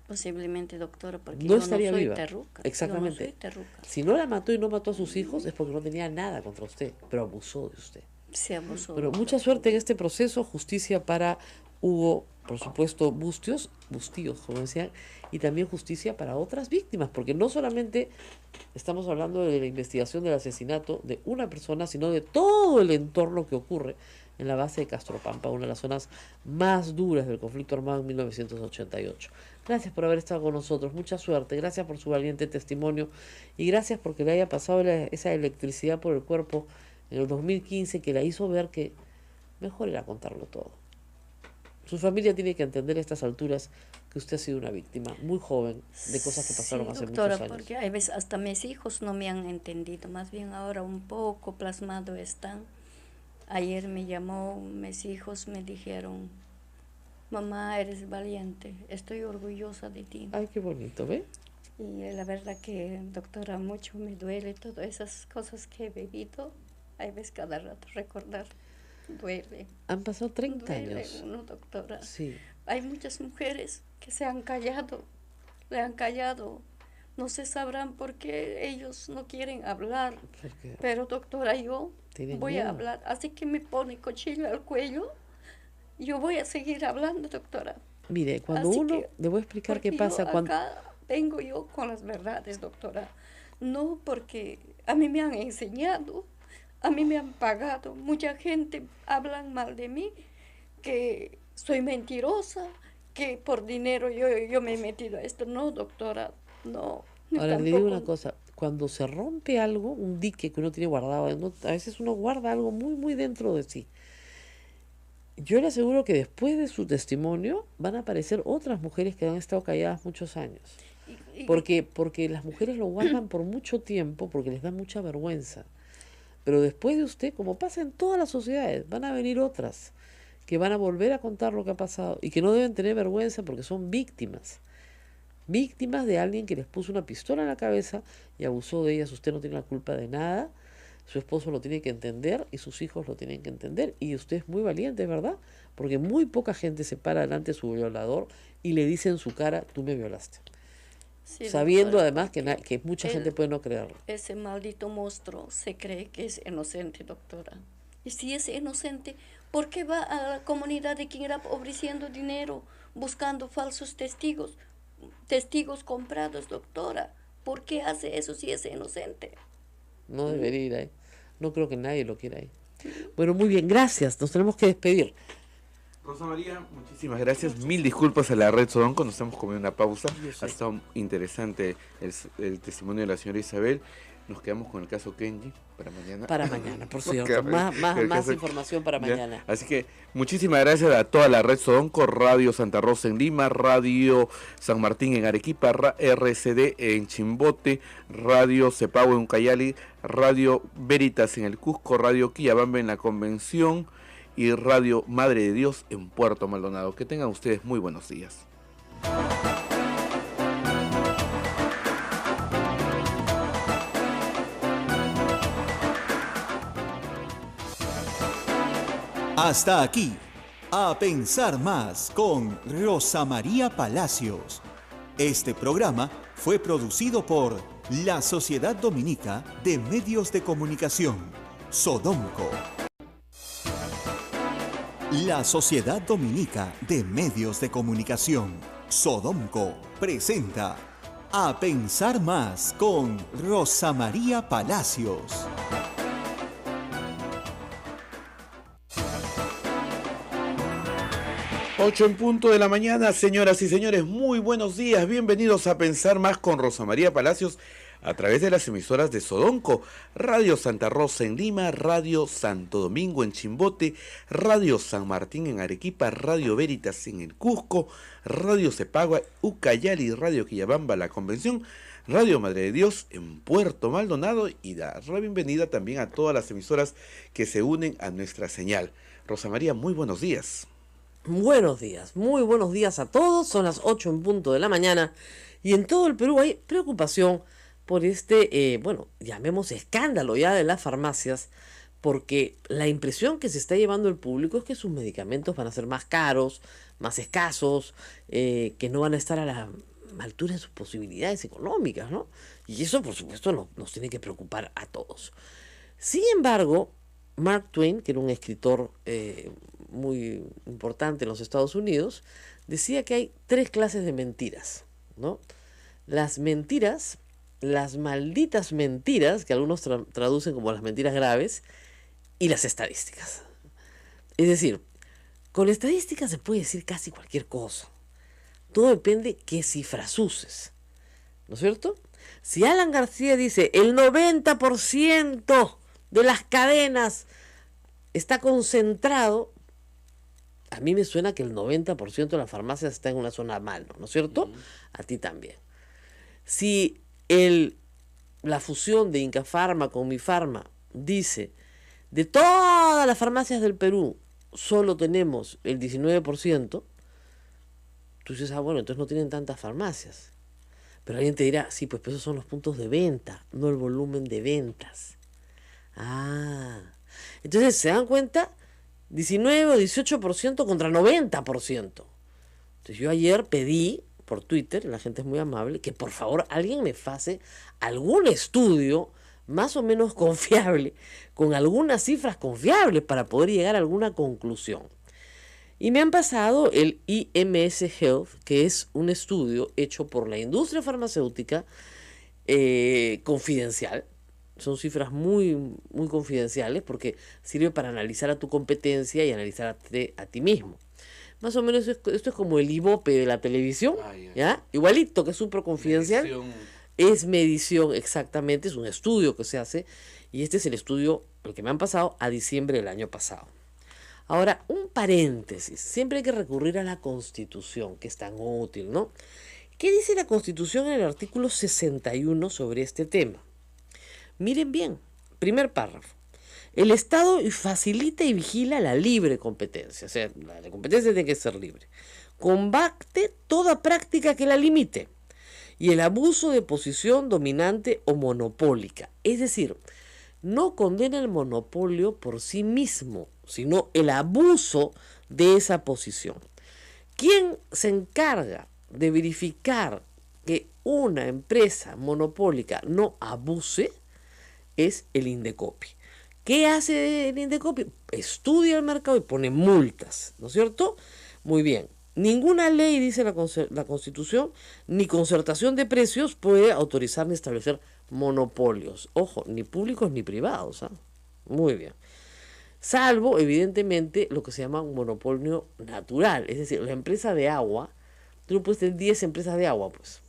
Posiblemente, doctora, porque No yo estaría no soy viva. terruca. Exactamente. Yo no soy terruca. Si no la mató y no mató a sus hijos es porque no tenía nada contra usted, pero abusó de usted. Se abusó. Pero mucha suerte en este proceso, justicia para Hugo, por supuesto, Bustíos, como decían, y también justicia para otras víctimas, porque no solamente estamos hablando de la investigación del asesinato de una persona, sino de todo el entorno que ocurre en la base de Castropampa, una de las zonas más duras del conflicto armado en 1988. Gracias por haber estado con nosotros, mucha suerte, gracias por su valiente testimonio y gracias porque le haya pasado esa electricidad por el cuerpo en el 2015 que la hizo ver que mejor era contarlo todo. Su familia tiene que entender a estas alturas que usted ha sido una víctima muy joven de cosas que pasaron hace doctora, muchos años. porque hay veces hasta mis hijos no me han entendido, más bien ahora un poco plasmado están. Ayer me llamó, mis hijos me dijeron, mamá, eres valiente, estoy orgullosa de ti. Ay, qué bonito, ¿ve? Y la verdad que, doctora, mucho me duele todas esas cosas que he vivido. Hay veces cada rato recordar, duele. Han pasado 30 Duele años. uno, doctora. Sí. Hay muchas mujeres que se han callado, le han callado. No se sabrán por qué ellos no quieren hablar. Porque Pero, doctora, yo tienen voy miedo. a hablar. Así que me pone cuchillo al cuello. Yo voy a seguir hablando, doctora. Mire, cuando Así uno, que, le voy a explicar qué porque pasa yo cuando... acá vengo yo con las verdades, doctora. No porque a mí me han enseñado, a mí me han pagado. Mucha gente hablan mal de mí, que soy mentirosa, que por dinero yo me he metido a esto. No, doctora, no. Ahora le digo una tampoco. cosa, cuando se rompe algo, un dique que uno tiene guardado, a veces uno guarda algo muy, muy dentro de sí. Yo le aseguro que después de su testimonio van a aparecer otras mujeres que han estado calladas muchos años. Porque las mujeres lo guardan por mucho tiempo, porque les da mucha vergüenza. Pero después de usted, como pasa en todas las sociedades, van a venir otras que van a volver a contar lo que ha pasado y que no deben tener vergüenza porque son víctimas. Víctimas de alguien que les puso una pistola en la cabeza y abusó de ellas. Usted no tiene la culpa de nada. Su esposo lo tiene que entender y sus hijos lo tienen que entender. Y usted es muy valiente, ¿verdad? Porque muy poca gente se para delante de su violador y le dice en su cara, tú me violaste. Sí, Sabiendo doctora, además que, porque que mucha él- gente puede no creerlo. ese maldito monstruo se cree que es inocente, doctora. Y si es inocente, ¿por qué va a la comunidad de Quingrap ofreciendo dinero, buscando falsos testigos, testigos comprados, doctora? ¿Por qué hace eso si es inocente? No debería ir ahí. No creo que nadie lo quiera ahí. Bueno, muy bien, gracias. Nos tenemos que despedir. Rosa María, muchísimas gracias. Mil disculpas a la red Sodonco, nos estamos comiendo una pausa. Yo sé. Ha estado interesante el testimonio de la señora Isabel. Nos quedamos con el caso Kenji para mañana. Para mañana, por Nos cierto. quedamos con el Más caso- información para Ya. mañana. Así que muchísimas gracias a toda la red Sodonco, Radio Santa Rosa en Lima, Radio San Martín en Arequipa, RCD en Chimbote, Radio Cepagua en Ucayali, Radio Veritas en el Cusco, Radio Quillabamba en la Convención y Radio Madre de Dios en Puerto Maldonado. Que tengan ustedes muy buenos días. Hasta aquí, A Pensar Más con Rosa María Palacios. Este programa fue producido por la Sociedad Dominica de Medios de Comunicación, Sodomco. La Sociedad Dominica de Medios de Comunicación, Sodomco, presenta A Pensar Más con Rosa María Palacios. 8 en punto de la mañana, señoras y señores, muy buenos días, bienvenidos a Pensar Más con Rosa María Palacios a través de las emisoras de Sodonco, Radio Santa Rosa en Lima, Radio Santo Domingo en Chimbote, Radio San Martín en Arequipa, Radio Veritas en el Cusco, Radio Cepagua, Ucayali, Radio Quillabamba, La Convención, Radio Madre de Dios en Puerto Maldonado y dar la bienvenida también a todas las emisoras que se unen a nuestra señal. Rosa María, muy buenos días. Buenos días, muy buenos días a todos. Son las 8 en punto de la mañana y en todo el Perú hay preocupación por bueno, llamemos escándalo ya de las farmacias, porque la impresión que se está llevando el público es que sus medicamentos van a ser más caros, más escasos, que no van a estar a la altura de sus posibilidades económicas, ¿no? Y eso, por supuesto, nos tiene que preocupar a todos. Sin embargo, Mark Twain, que era un escritor muy importante en los Estados Unidos, decía que hay 3 clases de mentiras, ¿no? Las mentiras, las malditas mentiras, que algunos traducen como las mentiras graves, y las estadísticas. Es decir, con estadísticas se puede decir casi cualquier cosa. Todo depende qué cifras uses, ¿no es cierto? Si Alan García dice el 90% de las cadenas está concentrado a mí me suena que el 90% de las farmacias está en una zona mal, ¿no es cierto? A ti también. Si la fusión de Inca Pharma con Mi Pharma dice, de todas las farmacias del Perú, solo tenemos el 19%, tú dices, bueno, entonces no tienen tantas farmacias. Pero alguien te dirá, sí, pues esos son los puntos de venta, no el volumen de ventas. Entonces, ¿se dan cuenta? 19 o 18% contra 90%. Entonces yo ayer pedí por Twitter, la gente es muy amable, que por favor alguien me pase algún estudio más o menos confiable, con algunas cifras confiables para poder llegar a alguna conclusión. Y me han pasado el IMS Health, que es un estudio hecho por la industria farmacéutica confidencial. Son cifras muy, muy confidenciales porque sirve para analizar a tu competencia y analizarte a ti mismo. Más o menos esto es como el ibope de la televisión, ¿ya? Igualito, que es súper confidencial. Es medición, exactamente, es un estudio que se hace y este es el estudio, el que me han pasado a diciembre del año pasado. Ahora, un paréntesis, siempre hay que recurrir a la Constitución, que es tan útil, ¿no? ¿Qué dice la Constitución en el artículo 61 sobre este tema? Miren bien, primer párrafo. El Estado facilita y vigila la libre competencia, o sea, la competencia tiene que ser libre. Combate toda práctica que la limite y el abuso de posición dominante o monopólica. Es decir, no condena el monopolio por sí mismo, sino el abuso de esa posición. ¿Quién se encarga de verificar que una empresa monopólica no abuse? Es el Indecopi. ¿Qué hace el Indecopi? Estudia el mercado y pone multas, ¿no es cierto? Muy bien. Ninguna ley, dice la Constitución, ni concertación de precios puede autorizar ni establecer monopolios. Ojo, ni públicos ni privados. Muy bien. Salvo, evidentemente, lo que se llama un monopolio natural. Es decir, la empresa de agua, tú no puedes tener 10 empresas de agua, pues.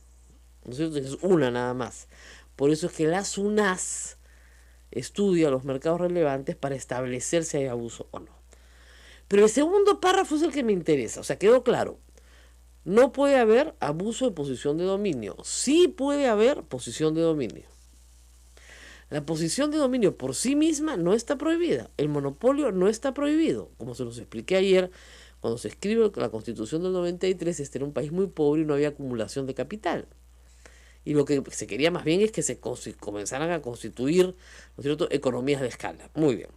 ¿No es cierto? Es una nada más. Por eso es que la SUNAS estudia los mercados relevantes para establecer si hay abuso o no. Pero el segundo párrafo es el que me interesa, o sea, quedó claro. No puede haber abuso de posición de dominio. Sí puede haber posición de dominio. La posición de dominio por sí misma no está prohibida. El monopolio no está prohibido. Como se los expliqué ayer, cuando se escribe la Constitución del 93, este era un país muy pobre y no había acumulación de capital. Y lo que se quería más bien es que se comenzaran a constituir, ¿no es cierto?, economías de escala. Muy bien.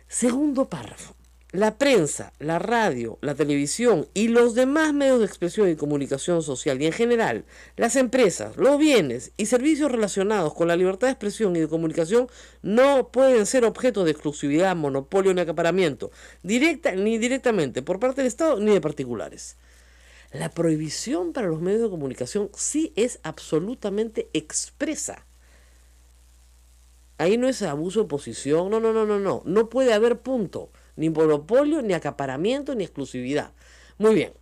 Segundo párrafo. La prensa, la radio, la televisión y los demás medios de expresión y comunicación social y en general, las empresas, los bienes y servicios relacionados con la libertad de expresión y de comunicación no pueden ser objeto de exclusividad, monopolio ni acaparamiento, directa ni indirectamente por parte del Estado ni de particulares. La prohibición para los medios de comunicación sí es absolutamente expresa. Ahí no es abuso de posición, no. No puede haber punto, ni monopolio, ni acaparamiento, ni exclusividad. Muy bien.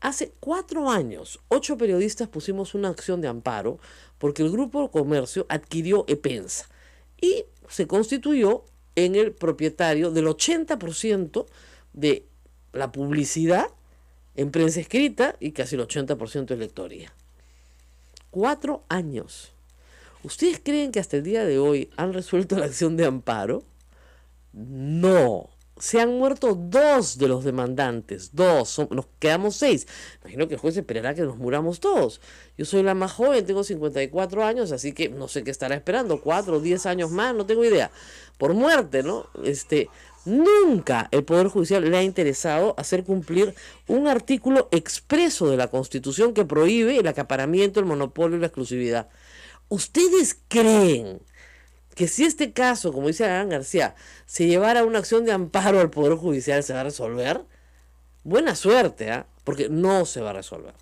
Hace 4 años, 8 periodistas pusimos una acción de amparo porque el Grupo Comercio adquirió EPENSA y se constituyó en el propietario del 80% de la publicidad en prensa escrita y casi el 80% de lectoría. 4 años. ¿Ustedes creen que hasta el día de hoy han resuelto la acción de amparo? No. Se han muerto 2 de los demandantes. 2. Nos quedamos 6. Imagino que el juez esperará que nos muramos todos. Yo soy la más joven, tengo 54 años, así que no sé qué estará esperando. 4 o 10 años más, no tengo idea. Por muerte, ¿no? Nunca el Poder Judicial le ha interesado hacer cumplir un artículo expreso de la Constitución que prohíbe el acaparamiento, el monopolio y la exclusividad. ¿Ustedes creen que si este caso, como dice Alan García, se llevara una acción de amparo al Poder Judicial, se va a resolver? Buena suerte, porque no se va a resolver.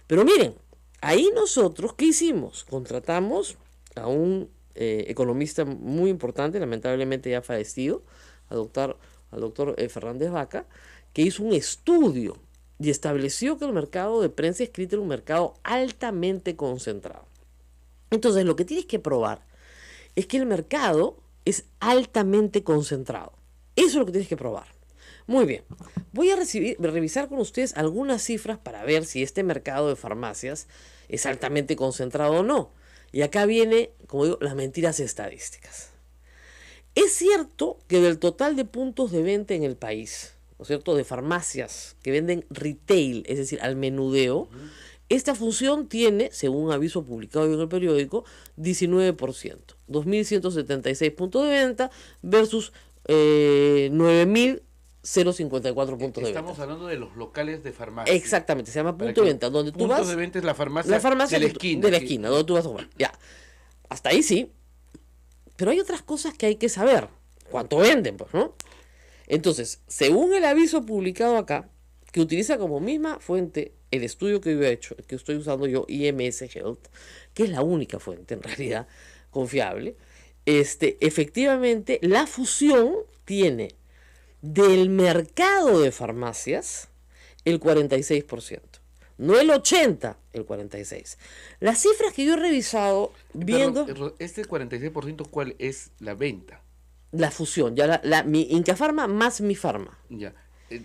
Pero miren, ahí nosotros, ¿qué hicimos? Contratamos a un economista muy importante, lamentablemente ya fallecido, al doctor Fernández Vaca, que hizo un estudio y estableció que el mercado de prensa escrita era un mercado altamente concentrado. Entonces, lo que tienes que probar es que el mercado es altamente concentrado. Eso es lo que tienes que probar. Muy bien. Voy a revisar con ustedes algunas cifras para ver si este mercado de farmacias es altamente concentrado o no. Y acá viene, como digo, las mentiras estadísticas. Es cierto que del total de puntos de venta en el país, ¿no es cierto?, de farmacias que venden retail, es decir, al menudeo, esta función tiene, según un aviso publicado en el periódico, 19%, 2.176 puntos de venta versus 9.054 puntos de venta. Estamos hablando de los locales de farmacia. Exactamente, se llama punto de venta, donde tú vas. Punto de venta es la farmacia de la esquina. De la esquina, donde tú vas a jugar. Ya, hasta ahí sí. Pero hay otras cosas que hay que saber. ¿Cuánto venden, pues, no? Entonces, según el aviso publicado acá, que utiliza como misma fuente el estudio que yo he hecho, que estoy usando yo, IMS Health, que es la única fuente en realidad confiable, efectivamente la fusión tiene del mercado de farmacias el 46%, no el 80%, el 46%. Las cifras que yo he revisado viendo... Pero, este 46%, ¿cuál es la venta? La fusión, ya mi Incafarma más mi Farma. Ya.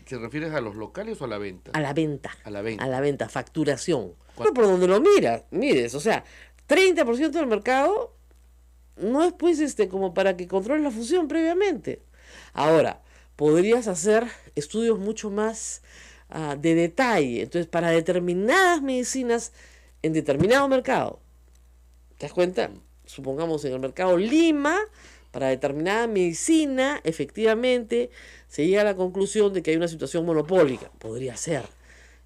¿Te refieres a los locales o a la venta? A la venta. A la venta. A la venta, facturación. Pero por donde lo mires, o sea, 30% del mercado no es pues como para que controles la fusión previamente. Ahora, podrías hacer estudios mucho más de detalle. Entonces, para determinadas medicinas en determinado mercado, ¿te das cuenta? Supongamos en el mercado Lima, para determinada medicina, efectivamente, se llega a la conclusión de que hay una situación monopólica. Podría ser.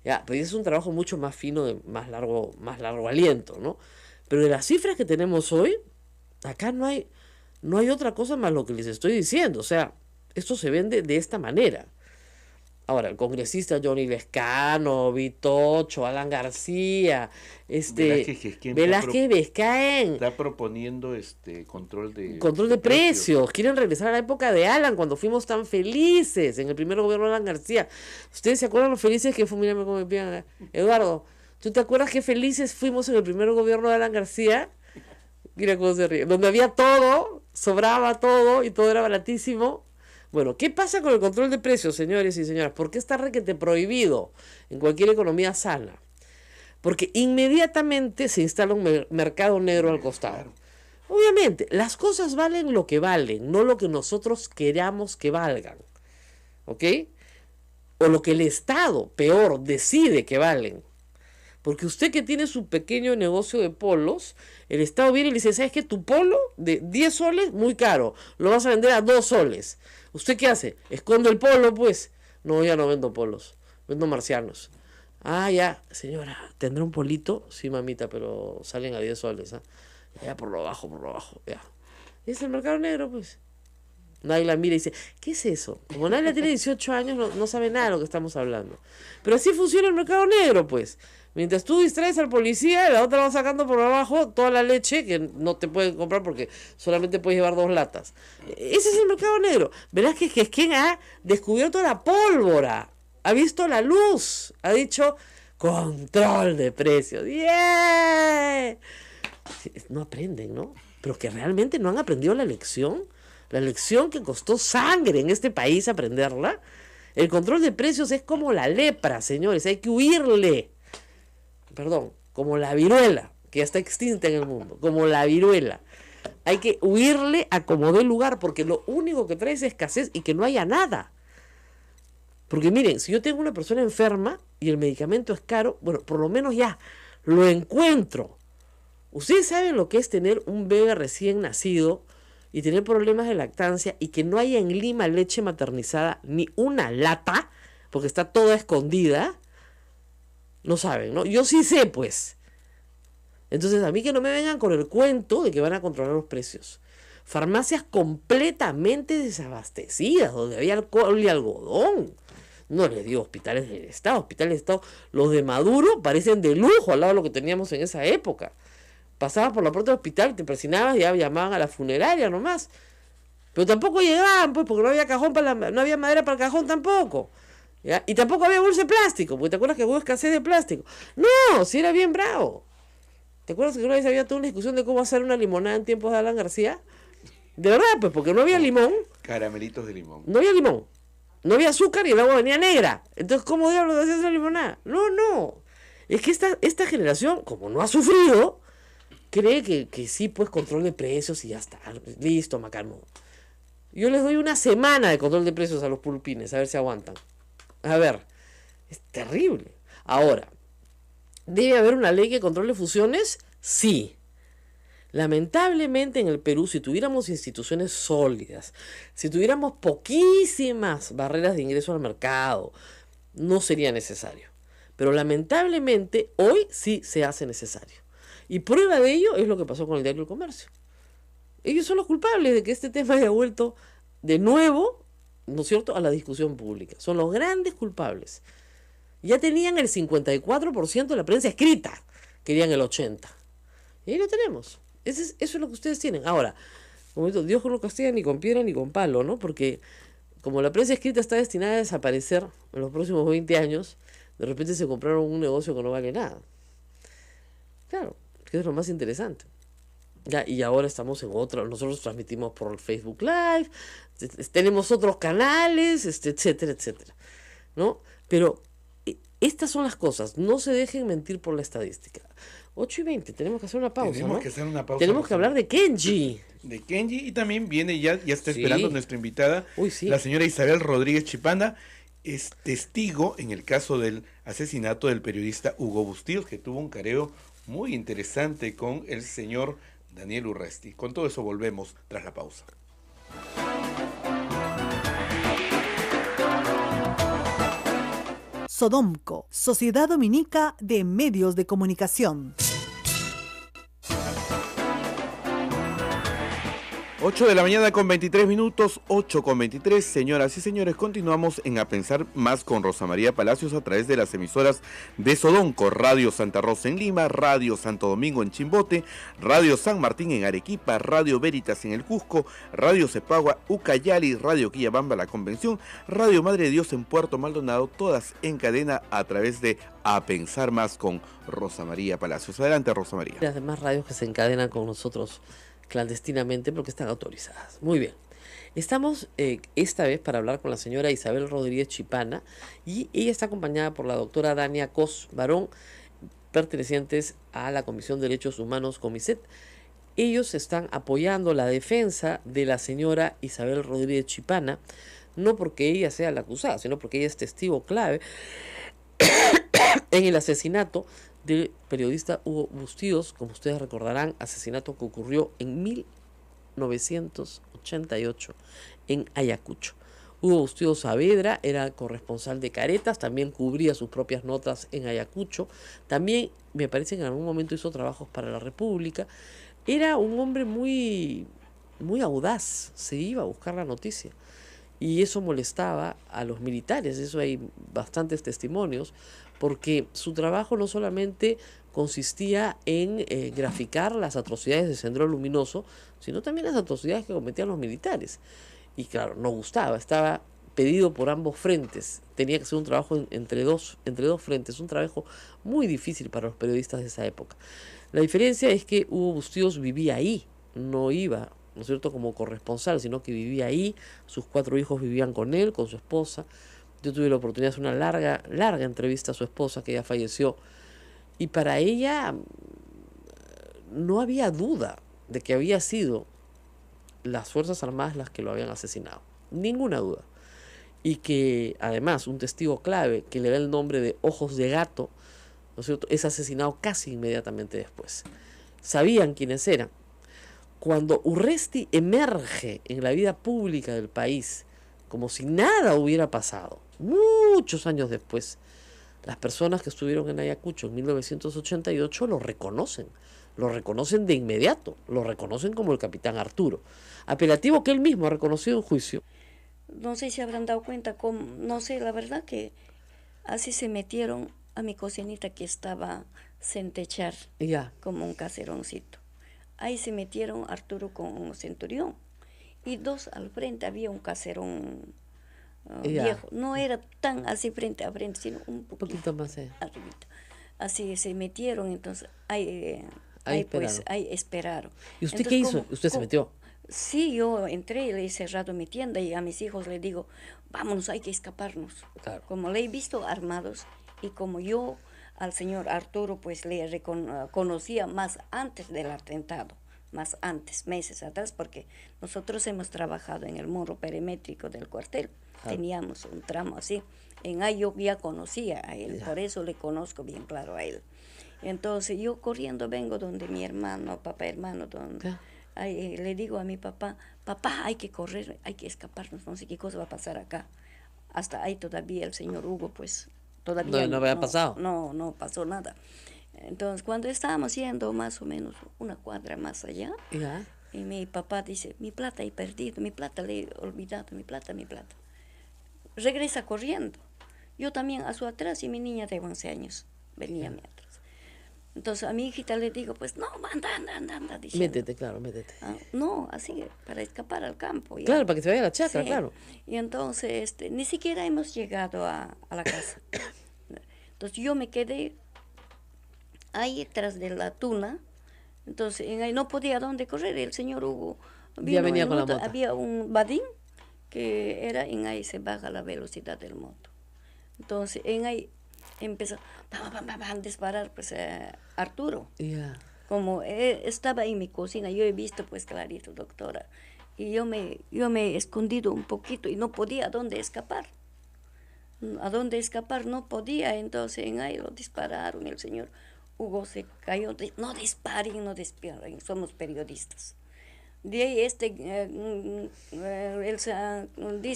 Ya, pero es un trabajo mucho más fino, de más largo aliento, ¿no? Pero de las cifras que tenemos hoy, acá no hay otra cosa más lo que les estoy diciendo. O sea, esto se vende de esta manera. Ahora, el congresista Johnny Lescano, Vitocho, Alan García, Velázquez Vizcaín está proponiendo control de precios. Quieren regresar a la época de Alan, cuando fuimos tan felices en el primer gobierno de Alan García. ¿Ustedes se acuerdan lo felices que fuimos? Mírame cómo me piden. Eduardo, ¿tú te acuerdas qué felices fuimos en el primer gobierno de Alan García? Mira cómo se ríe. Donde había todo, sobraba todo y todo era baratísimo. Bueno, ¿qué pasa con el control de precios, señores y señoras? ¿Por qué está requete prohibido en cualquier economía sana? Porque inmediatamente se instala un mercado negro al costado. Obviamente, las cosas valen lo que valen, no lo que nosotros queramos que valgan. ¿Ok? O lo que el Estado, peor, decide que valen. Porque usted que tiene su pequeño negocio de polos, el Estado viene y le dice, ¿sabes qué? Tu polo de 10 soles, muy caro, lo vas a vender a 2 soles. ¿Usted qué hace? ¿Esconde el polo, pues? No, ya no vendo polos, vendo marcianos. Ah, ya, señora, ¿tendrá un polito? Sí, mamita, pero salen a 10 soles, ¿ah? Ya, por lo bajo, ya. Es el mercado negro, pues. Nadie la mira y dice, ¿qué es eso? Como nadie tiene 18 años, no sabe nada de lo que estamos hablando. Pero así funciona el mercado negro, pues. Mientras tú distraes al policía, la otra va sacando por abajo toda la leche que no te pueden comprar porque solamente puedes llevar 2 latas. Ese es el mercado negro. Verás que es quien ha descubierto la pólvora, ha visto la luz, ha dicho control de precios. ¡Yeah! No aprenden, ¿no? Pero que realmente no han aprendido la lección que costó sangre en este país aprenderla. El control de precios es como la lepra, señores, hay que huirle. Perdón, como la viruela, que ya está extinta en el mundo, como la viruela. Hay que huirle a como dé lugar, porque lo único que trae es escasez y que no haya nada. Porque miren, si yo tengo una persona enferma y el medicamento es caro, bueno, por lo menos ya lo encuentro. Ustedes saben lo que es tener un bebé recién nacido y tener problemas de lactancia y que no haya en Lima leche maternizada ni una lata, porque está toda escondida. No saben, ¿no? Yo sí sé, pues. Entonces, a mí que no me vengan con el cuento de que van a controlar los precios. Farmacias completamente desabastecidas, donde había alcohol y algodón. No les digo hospitales del Estado. Los de Maduro parecen de lujo al lado de lo que teníamos en esa época. Pasabas por la puerta del hospital, te persinabas y ya llamaban a la funeraria nomás. Pero tampoco llegaban, pues, porque no había cajón no había madera para el cajón tampoco. ¿Ya? Y tampoco había bolsa de plástico, porque te acuerdas que hubo escasez de plástico. No, si era bien bravo. ¿Te acuerdas que una vez había toda una discusión de cómo hacer una limonada en tiempos de Alan García? De verdad, pues, porque no había limón. Caramelitos de limón. No había limón. No había azúcar y el agua venía negra. Entonces, ¿cómo diablos hacías esa limonada? No. Es que esta generación, como no ha sufrido, cree que sí, pues control de precios y ya está. Listo, Macano. Yo les doy una semana de control de precios a los pulpines, a ver si aguantan. A ver, es terrible. Ahora, ¿debe haber una ley que controle fusiones? Sí. Lamentablemente en el Perú, si tuviéramos instituciones sólidas, si tuviéramos poquísimas barreras de ingreso al mercado, no sería necesario. Pero lamentablemente hoy sí se hace necesario. Y prueba de ello es lo que pasó con el diario El Comercio. Ellos son los culpables de que este tema haya vuelto de nuevo, ¿no es cierto?, a la discusión pública. Son los grandes culpables. Ya tenían el 54% de la prensa escrita, querían el 80%. Y ahí lo tenemos. Eso es lo que ustedes tienen. Ahora, como digo, Dios no castiga ni con piedra ni con palo, ¿no? Porque como la prensa escrita está destinada a desaparecer en los próximos 20 años, de repente se compraron un negocio que no vale nada. Claro, que es lo más interesante. Ya, y ahora estamos en otro, nosotros transmitimos por Facebook Live, tenemos otros canales, etcétera, etcétera, ¿no? Pero estas son las cosas, no se dejen mentir por la estadística. 8:20, tenemos que hacer una pausa, Tenemos ¿no? que hacer una pausa. Tenemos que hablar de Kenji. De Kenji, y también viene, ya está Sí. esperando nuestra invitada, Sí. la señora Isabel Rodríguez Chipana, es testigo en el caso del asesinato del periodista Hugo Bustillos, que tuvo un careo muy interesante con el señor Daniel Urresti. Con todo eso volvemos tras la pausa. Sodomco, Sociedad Dominica de Medios de Comunicación. 8 de la mañana con 23 minutos, 8:23, señoras y señores, continuamos en A Pensar Más con Rosa María Palacios a través de las emisoras de Sodonco, Radio Santa Rosa en Lima, Radio Santo Domingo en Chimbote, Radio San Martín en Arequipa, Radio Veritas en el Cusco, Radio Cepagua, Ucayali, Radio Quillabamba La Convención, Radio Madre de Dios en Puerto Maldonado, todas en cadena a través de A Pensar Más con Rosa María Palacios. Adelante, Rosa María. Las demás radios que se encadenan con nosotros clandestinamente porque están autorizadas. Muy bien. Estamos esta vez para hablar con la señora Isabel Rodríguez Chipana y ella está acompañada por la doctora Dania Cos Barón, pertenecientes a la Comisión de Derechos Humanos Comiset. Ellos están apoyando la defensa de la señora Isabel Rodríguez Chipana, no porque ella sea la acusada, sino porque ella es testigo clave en el asesinato del periodista Hugo Bustillos, como ustedes recordarán, asesinato que ocurrió en 1988 en Ayacucho. Hugo Bustillos Saavedra era corresponsal de Caretas, también cubría sus propias notas en Ayacucho, también me parece que en algún momento hizo trabajos para la República. Era un hombre muy audaz, se iba a buscar la noticia y eso molestaba a los militares, eso hay bastantes testimonios, porque su trabajo no solamente consistía en graficar las atrocidades de Sendero Luminoso, sino también las atrocidades que cometían los militares. Y claro, no gustaba, estaba pedido por ambos frentes, tenía que ser un trabajo entre dos frentes, un trabajo muy difícil para los periodistas de esa época. La diferencia es que Hugo Bustillos vivía ahí, no iba, ¿no es cierto?, como corresponsal, sino que vivía ahí, sus 4 hijos vivían con él, con su esposa. Yo tuve la oportunidad de hacer una larga entrevista a su esposa, que ya falleció, y para ella no había duda de que había sido las Fuerzas Armadas las que lo habían asesinado, ninguna duda. Y que además un testigo clave que le da el nombre de Ojos de Gato, ¿no es cierto?, es asesinado casi inmediatamente después. Sabían quiénes eran. Cuando Urresti emerge en la vida pública del país como si nada hubiera pasado, muchos años después, las personas que estuvieron en Ayacucho en 1988 lo reconocen de inmediato, lo reconocen como el capitán Arturo, apelativo que él mismo ha reconocido en juicio. No sé si habrán dado cuenta, no sé, la verdad que así se metieron a mi cocinita que estaba sin techar, Ya. como un caseroncito. Ahí se metieron Arturo con un centurión y 2 al frente, había un caserón viejo, no era tan así frente a frente, sino un poquito más arribita. Así se metieron, entonces ahí esperaron. pues ahí esperaron. ¿Y usted Entonces, qué hizo? ¿Usted se metió? Sí, yo entré y le he cerrado mi tienda y a mis hijos les digo, vámonos, hay que escaparnos. Claro. Como le he visto armados y como yo al señor Arturo pues le conocía más antes del atentado, más antes, meses atrás, porque nosotros hemos trabajado en el muro perimétrico del cuartel. Teníamos un tramo así. En ahí yo ya conocía a él, por eso le conozco bien claro a él. Entonces yo corriendo vengo donde mi hermano, papá hermano, donde le digo a mi papá, papá, hay que correr, hay que escaparnos, no sé qué cosa va a pasar acá. Hasta ahí todavía el señor Hugo, pues, todavía no había pasado. No pasó nada. Entonces, cuando estábamos yendo más o menos una cuadra más allá, y mi papá dice, mi plata he perdido, mi plata le he olvidado, mi plata. Regresa corriendo. Yo también a su atrás y mi niña de 11 años venía a mi atrás. Entonces a mi hijita le digo, pues no, anda, diciendo. Métete. No, así, para escapar al campo. Ya. Claro, para que se vaya a la chacra, Sí. claro. Y entonces ni siquiera hemos llegado a la casa. Entonces yo me quedé ahí tras de la tuna. Entonces ahí no podía dónde correr. El señor Hugo Ya venía con la moto. Había un badín que era en ahí se baja la velocidad del moto. Entonces en ahí empezó a disparar pues Arturo. Como estaba en mi cocina, yo he visto pues clarito, doctora, y yo me he escondido un poquito y no podía a dónde escapar no podía. Entonces en ahí lo dispararon, el señor Hugo se cayó, no disparen, somos periodistas. De ahí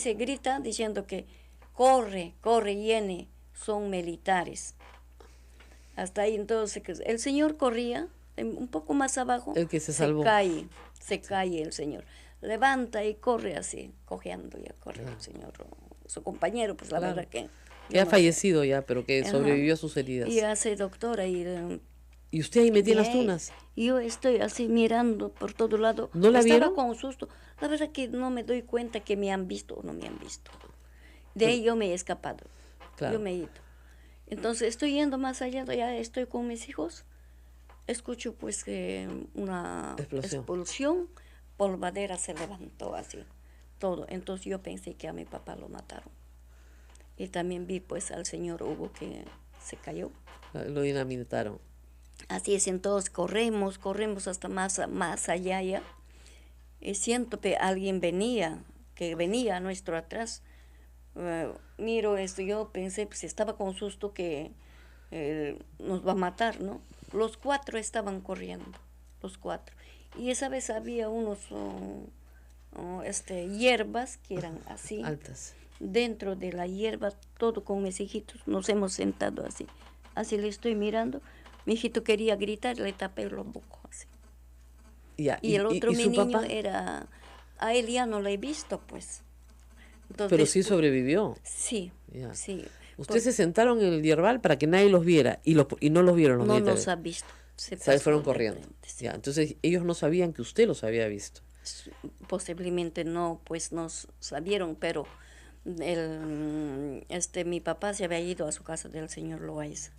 él grita diciendo que corre, viene, son militares. Hasta ahí entonces el señor corría, un poco más abajo, el que se salvó. Se cae el señor. Levanta y corre así, cojeando ya corre el señor, su compañero, pues la verdad que... Que ha fallecido ya, pero que sobrevivió a sus heridas. Y hace doctora y usted ahí metía en las tunas. Yo estoy así mirando por todo lado. ¿No la vieron? Estaba con susto. La verdad que no me doy cuenta que me han visto o no me han visto. De ahí yo me he escapado. Claro. Yo me he ido. Entonces estoy yendo más allá, ya estoy con mis hijos. Escucho pues que una expulsión, polvadera se levantó así, todo. Entonces yo pensé que a mi papá lo mataron. Y también vi pues al señor Hugo que se cayó. Lo dinamitaron. Así es, entonces corremos hasta más allá ya. Y siento que alguien venía a nuestro atrás. Miro esto, yo pensé, pues estaba con susto que nos va a matar, ¿no? Los 4 estaban corriendo, los 4. Y esa vez había unos hierbas que eran así. Altas. Dentro de la hierba, todo con mis hijitos, nos hemos sentado así. Así le estoy mirando. Mi hijito quería gritar, le tapé los bocos así. Y el otro, mi niño, era... A él ya no lo he visto, pues. Entonces, pero sí sobrevivió. Sí, sí. Ustedes se sentaron en el hierbal para que nadie los viera y no los vieron los militares. No los ha visto. Se fueron corriendo. Sí. Entonces ellos no sabían que usted los había visto. Posiblemente no, pues nos sabieron, pero mi papá se había ido a su casa del señor Loaiza,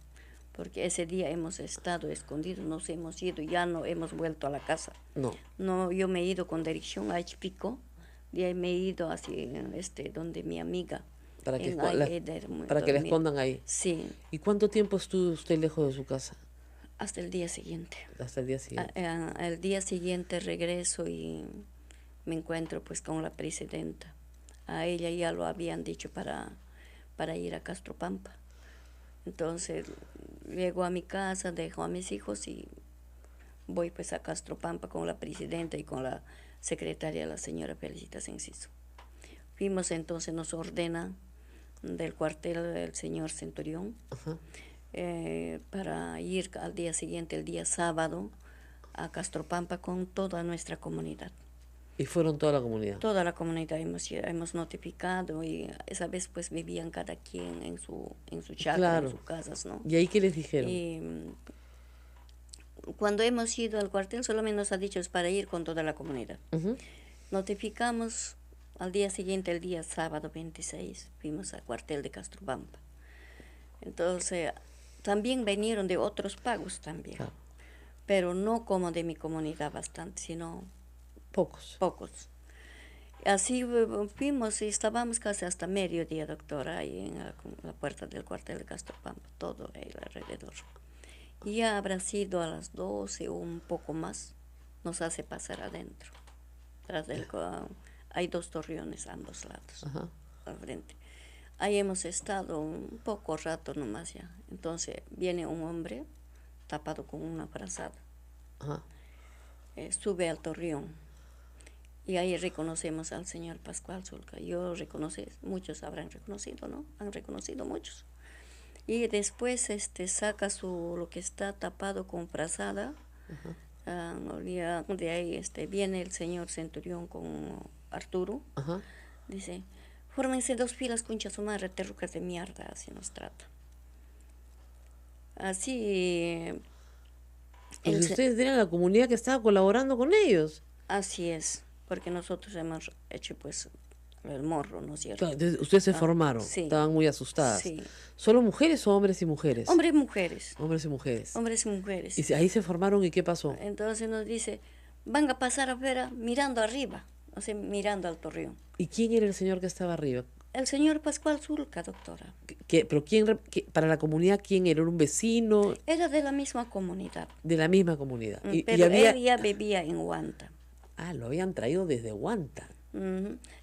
porque ese día hemos estado escondidos, nos hemos ido, ya no hemos vuelto a la casa. No, yo me he ido con dirección a Ichpico, de ahí me he ido hacia donde mi amiga. Para que le escondan ahí. Sí. ¿Y cuánto tiempo estuvo usted lejos de su casa? Hasta el día siguiente. Hasta el día siguiente. Al día siguiente regreso y me encuentro pues con la presidenta. A ella ya lo habían dicho para ir a Castropampa. Entonces llego a mi casa, dejo a mis hijos y voy pues a Castropampa con la presidenta y con la secretaria, la señora Felicitas Enciso. Fuimos entonces, nos ordena del cuartel del señor Centurión para ir al día siguiente, el día sábado, a Castropampa con toda nuestra comunidad. ¿Y fueron toda la comunidad? Toda la comunidad hemos notificado y esa vez pues vivían cada quien en su chacra, en sus casas, ¿no? ¿Y ahí qué les dijeron? Y cuando hemos ido al cuartel solamente nos ha dicho es para ir con toda la comunidad. Notificamos al día siguiente, el día sábado 26, fuimos al cuartel de Castropampa. Entonces también vinieron de otros pagos también, pero no como de mi comunidad bastante, sino Pocos. Pocos. Así fuimos y estábamos casi hasta mediodía, doctora, ahí en la puerta del cuartel de Castropampa, todo ahí alrededor. Y ya habrá sido a las 12 o un poco más, nos hace pasar adentro. Tras del, hay 2 torreones a ambos lados, Ajá. al frente. Ahí hemos estado un poco rato nomás ya. Entonces viene un hombre tapado con una frazada. Ajá. Sube al torreón. Y ahí reconocemos al señor Pascual Zulca. Yo reconocí, muchos habrán reconocido, ¿no? Han reconocido muchos. Y después saca lo que está tapado con frazada. De ahí viene el señor Centurión con Arturo. Ajá. Dice, fórmense 2 filas, concha su madre, terrucas de mierda, así nos trata. Así... Pues ustedes eran la comunidad que estaba colaborando con ellos. Así es, porque nosotros hemos hecho pues el morro, ¿no es cierto? Claro, entonces, ustedes se formaron, sí. estaban muy asustadas. Sí. ¿Solo mujeres o hombres y mujeres? Hombres y mujeres. Hombres y mujeres. Hombres y mujeres. Y ahí se formaron, ¿y qué pasó? Entonces nos dice, van a pasar afuera mirando arriba, o sea, mirando al torreón. ¿Y quién era el señor que estaba arriba? El señor Pascual Zulca, doctora. Pero para la comunidad, ¿quién era? ¿Era un vecino? Era de la misma comunidad. De la misma comunidad. Pero él ya vivía en Huanta. Ah, lo habían traído desde Huanta.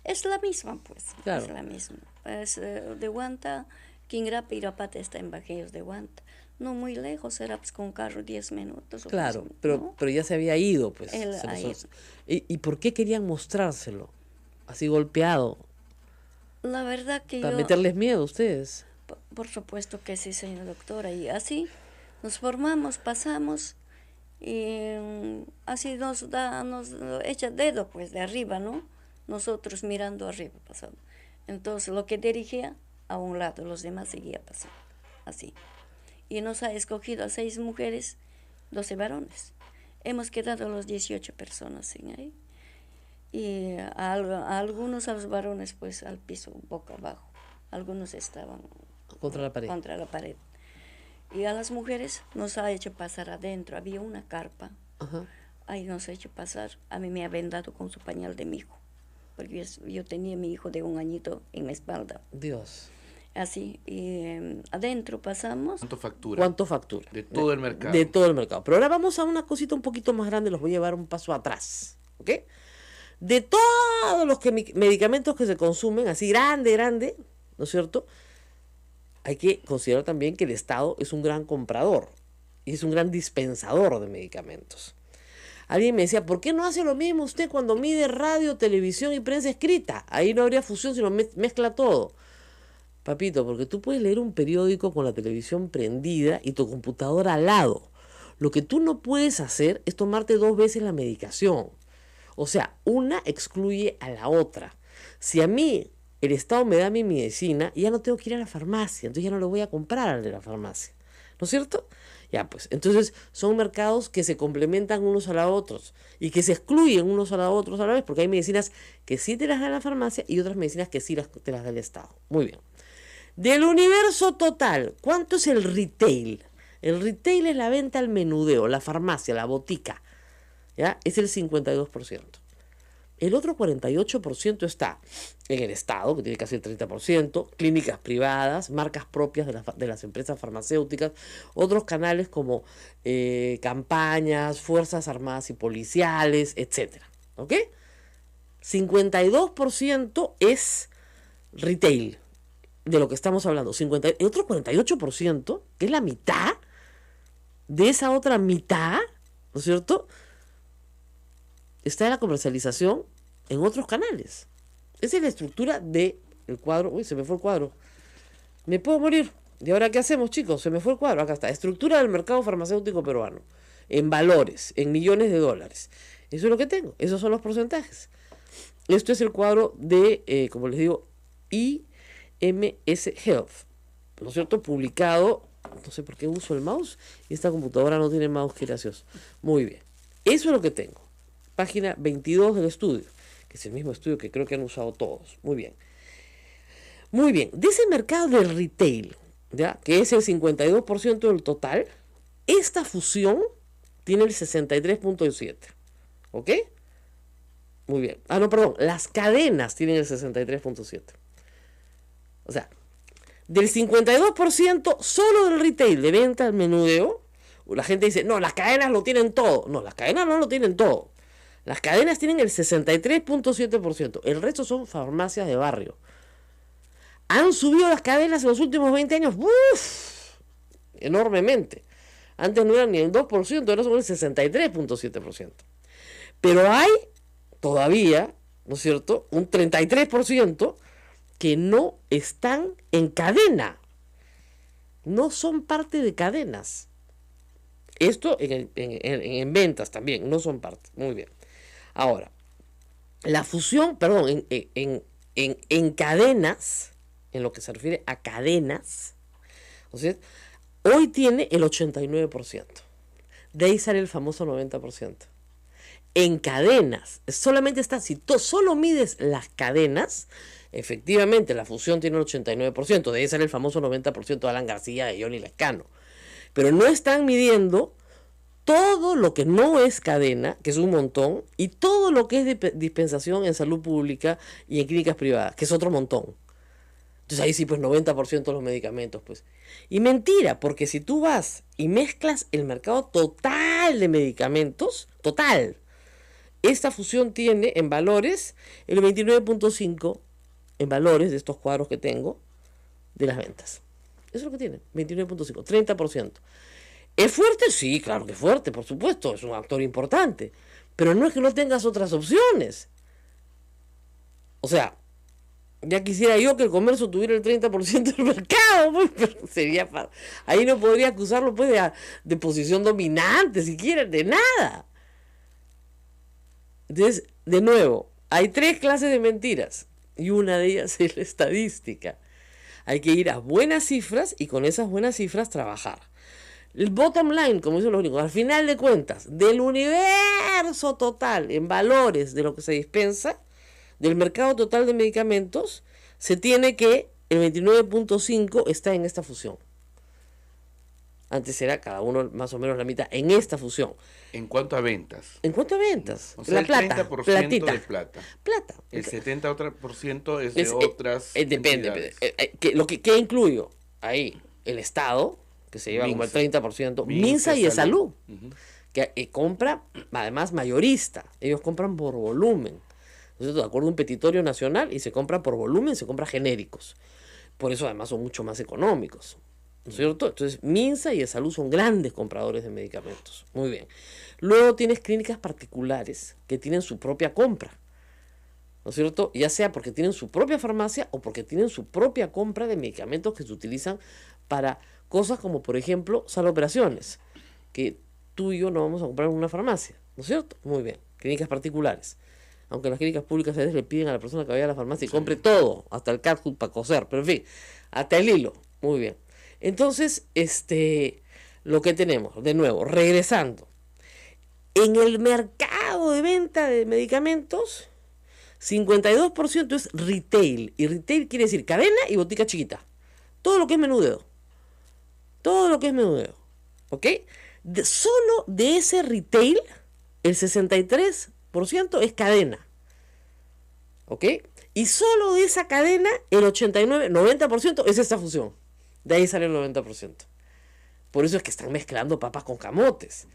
Es la misma, pues. Claro. Es la misma. Es de Huanta, Quingrape, Irapata está en Bajíos de Huanta. No muy lejos, era pues con carro 10 minutos. Claro, pues, ¿no? pero ya se había ido, pues. Él ha ido. ¿Y por qué querían mostrárselo? Así golpeado. La verdad que Para yo... meterles miedo a ustedes. Por supuesto que sí, señora doctora. Y así nos formamos, pasamos, y así nos echa dedo, pues, de arriba, ¿no? Nosotros mirando arriba pasando. Entonces, lo que dirigía a un lado, los demás seguía pasando, así. Y nos ha escogido a 6 mujeres, 12 varones. Hemos quedado los 18 personas en ahí. Y a algunos, a los varones, pues, al piso, boca abajo. Algunos estaban Contra la pared. Contra la pared. Y a las mujeres nos ha hecho pasar adentro. Había una carpa. Ajá. Ahí nos ha hecho pasar. A mí me ha vendado con su pañal de mi hijo. Porque yo tenía a mi hijo de 1 añito en la espalda. Dios. Así. Y adentro pasamos. ¿Cuánto factura? De todo el mercado. De todo el mercado. Pero ahora vamos a una cosita un poquito más grande. Los voy a llevar un paso atrás. ¿Ok? De todos los medicamentos que se consumen, así grande, ¿no es cierto? Hay que considerar también que el Estado es un gran comprador y es un gran dispensador de medicamentos. Alguien me decía, ¿por qué no hace lo mismo usted cuando mide radio, televisión y prensa escrita? Ahí no habría fusión, sino mezcla todo. Papito, porque tú puedes leer un periódico con la televisión prendida y tu computadora al lado. Lo que tú no puedes hacer es tomarte 2 veces la medicación. O sea, una excluye a la otra. Si a mí el Estado me da mi medicina, ya no tengo que ir a la farmacia, entonces ya no le voy a comprar al de la farmacia. ¿No es cierto? Ya, pues, entonces son mercados que se complementan unos a los otros y que se excluyen unos a los otros a la vez, porque hay medicinas que sí te las da la farmacia y otras medicinas que sí te las da el Estado. Muy bien. Del universo total, ¿cuánto es el retail? El retail es la venta al menudeo, la farmacia, la botica. ¿Ya? Es el 52%. El otro 48% está en el Estado, que tiene casi el 30%, clínicas privadas, marcas propias de las empresas farmacéuticas, otros canales como campañas, fuerzas armadas y policiales, etc. ¿Ok? 52% es retail, de lo que estamos hablando. El otro 48%, que es la mitad de esa otra mitad, ¿no es cierto?, está la comercialización en otros canales. Esa es la estructura del cuadro. Uy, se me fue el cuadro. Me puedo morir. ¿Y ahora qué hacemos, chicos? Se me fue el cuadro. Acá está. Estructura del mercado farmacéutico peruano. En valores, en millones de dólares. Eso es lo que tengo. Esos son los porcentajes. Esto es el cuadro de, como les digo, IMS Health. ¿No es cierto? Publicado. No sé por qué uso el mouse. Y esta computadora no tiene mouse, qué gracioso. Muy bien. Eso es lo que tengo. Página 22 del estudio, que es el mismo estudio que creo que han usado todos. Muy bien. Muy bien. De ese mercado del retail, ¿ya?, que es el 52% del total, esta fusión tiene el 63.7%. ¿Ok? Muy bien. Ah, no, perdón. Las cadenas tienen el 63.7%. O sea, del 52% solo del retail, de venta al menudeo, la gente dice, no, las cadenas lo tienen todo. No, las cadenas no lo tienen todo. Las cadenas tienen el 63.7%. El resto son farmacias de barrio. Han subido las cadenas en los últimos 20 años. ¡Uf! Enormemente. Antes no eran ni el 2%, ahora son el 63.7%. Pero hay todavía, ¿no es cierto?, un 33% que no están en cadena. No son parte de cadenas. Esto en ventas también, no son parte. Muy bien. Ahora, la fusión, perdón, en cadenas, en lo que se refiere a cadenas, o sea, hoy tiene el 89%. De ahí sale el famoso 90%. En cadenas, solamente está, si solo mides las cadenas, efectivamente la fusión tiene el 89%, de ahí sale el famoso 90% de Alan García, de Johnny Lescano. Pero no están midiendo todo lo que no es cadena, que es un montón, y todo lo que es dispensación en salud pública y en clínicas privadas, que es otro montón. Entonces ahí sí, pues 90% de los medicamentos, pues. Y mentira, porque si tú vas y mezclas el mercado total de medicamentos, total, esta fusión tiene en valores el 29.5% en valores de estos cuadros que tengo de las ventas. Eso es lo que tiene, 29.5%, 30%. ¿Es fuerte? Sí, claro que es fuerte, por supuesto, es un actor importante. Pero no es que no tengas otras opciones. O sea, ya quisiera yo que el comercio tuviera el 30% del mercado, pues, pero sería ahí no podría acusarlo pues de posición dominante, siquiera, de nada. Entonces, de nuevo, hay 3 clases de mentiras y una de ellas es la estadística. Hay que ir a buenas cifras y con esas buenas cifras trabajar. El bottom line, como dicen los gringos, al final de cuentas, del universo total en valores de lo que se dispensa, del mercado total de medicamentos, se tiene que el 29.5 está en esta fusión. Antes era cada uno más o menos la mitad en esta fusión. En cuanto a ventas. En cuanto a ventas. O sea, el 30% platita. de plata. Plata. El 70% es de otras depende. ¿Qué incluyo? Ahí, el Estado, que se lleva como el 30%. Minsa y Salud, que compra, además, mayorista. Ellos compran por volumen. Entonces, de acuerdo a un petitorio nacional, y se compra por volumen, se compra genéricos. Por eso, además, son mucho más económicos. ¿No es cierto? Entonces, Minsa y Salud son grandes compradores de medicamentos. Muy bien. Luego tienes clínicas particulares que tienen su propia compra. ¿No es cierto? Ya sea porque tienen su propia farmacia o porque tienen su propia compra de medicamentos que se utilizan para cosas como, por ejemplo, sala de operaciones, que tú y yo no vamos a comprar en una farmacia. ¿No es cierto? Muy bien. Clínicas particulares. Aunque las clínicas públicas a veces le piden a la persona que vaya a la farmacia y compre todo, hasta el catsup para coser, pero en fin, hasta el hilo. Muy bien. Entonces, lo que tenemos, de nuevo, regresando, en el mercado de venta de medicamentos, 52% es retail, y retail quiere decir cadena y botica chiquita, todo lo que es menudeo, ¿ok? Solo de ese retail, el 63% es cadena, ¿ok? Y solo de esa cadena, el 90% es esta fusión. De ahí sale el 90%. Por eso es que están mezclando papas con camotes.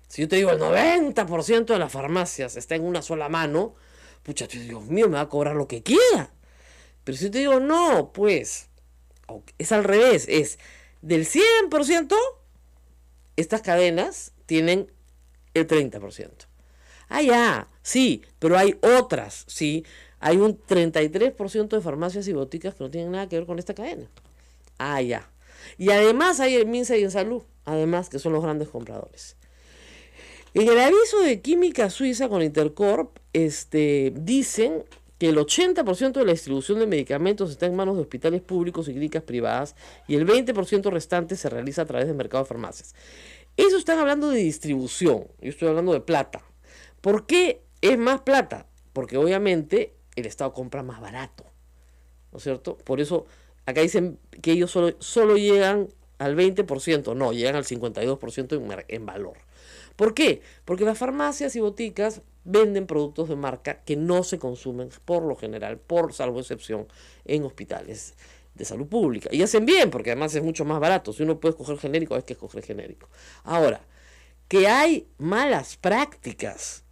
Si yo te digo el 90% de las farmacias está en una sola mano, pucha, Dios mío, me va a cobrar lo que quiera. Pero si yo te digo no, pues, es al revés. Es del 100%, estas cadenas tienen el 30%. Ah, ya, sí, pero hay otras, sí. Hay un 33% de farmacias y boticas que no tienen nada que ver con esta cadena. Ah, ya. Y además hay en Minsa y en Salud, además que son los grandes compradores. En el aviso de Química Suiza con Intercorp, dicen que el 80% de la distribución de medicamentos está en manos de hospitales públicos y clínicas privadas y el 20% restante se realiza a través del mercado de farmacias. Eso están hablando de distribución, yo estoy hablando de plata. ¿Por qué es más plata? Porque obviamente el Estado compra más barato, ¿no es cierto? Por eso acá dicen que ellos solo llegan al 20%, no, llegan al 52% en valor. ¿Por qué? Porque las farmacias y boticas venden productos de marca que no se consumen por lo general, por salvo excepción, en hospitales de salud pública. Y hacen bien, porque además es mucho más barato. Si uno puede escoger genérico, hay que escoger genérico. Ahora, que hay malas prácticas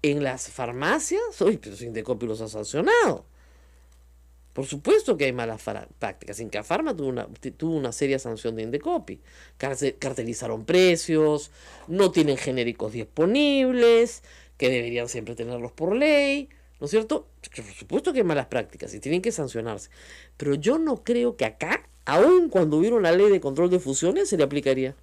en las farmacias, uy, pero Indecopi los ha sancionado. Por supuesto que hay malas prácticas. Incafarma tuvo una seria sanción de Indecopi. Cartelizaron precios, no tienen genéricos disponibles, que deberían siempre tenerlos por ley, ¿no es cierto? Por supuesto que hay malas prácticas y tienen que sancionarse. Pero yo no creo que acá, aun cuando hubiera una ley de control de fusiones, se le aplicaría.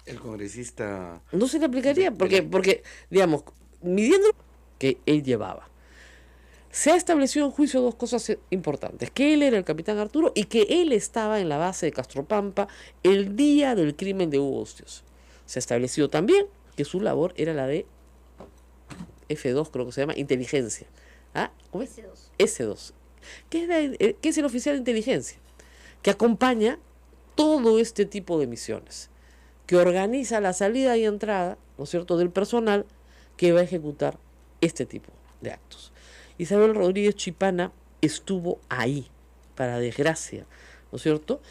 El congresista... No se le aplicaría, porque digamos, midiendo que él llevaba, se ha establecido en juicio dos cosas importantes: que él era el capitán Arturo y que él estaba en la base de Castropampa el día del crimen de Hugo Bustos. Se ha establecido también que su labor era la de F2, creo que se llama, inteligencia. ¿Ah? ¿Cómo es? S2. ¿Qué es el oficial de inteligencia? Que acompaña todo este tipo de misiones, que organiza la salida y entrada, ¿no es cierto?, del personal que va a ejecutar este tipo de actos. Isabel Rodríguez Chipana estuvo ahí, para desgracia, ¿no es cierto?,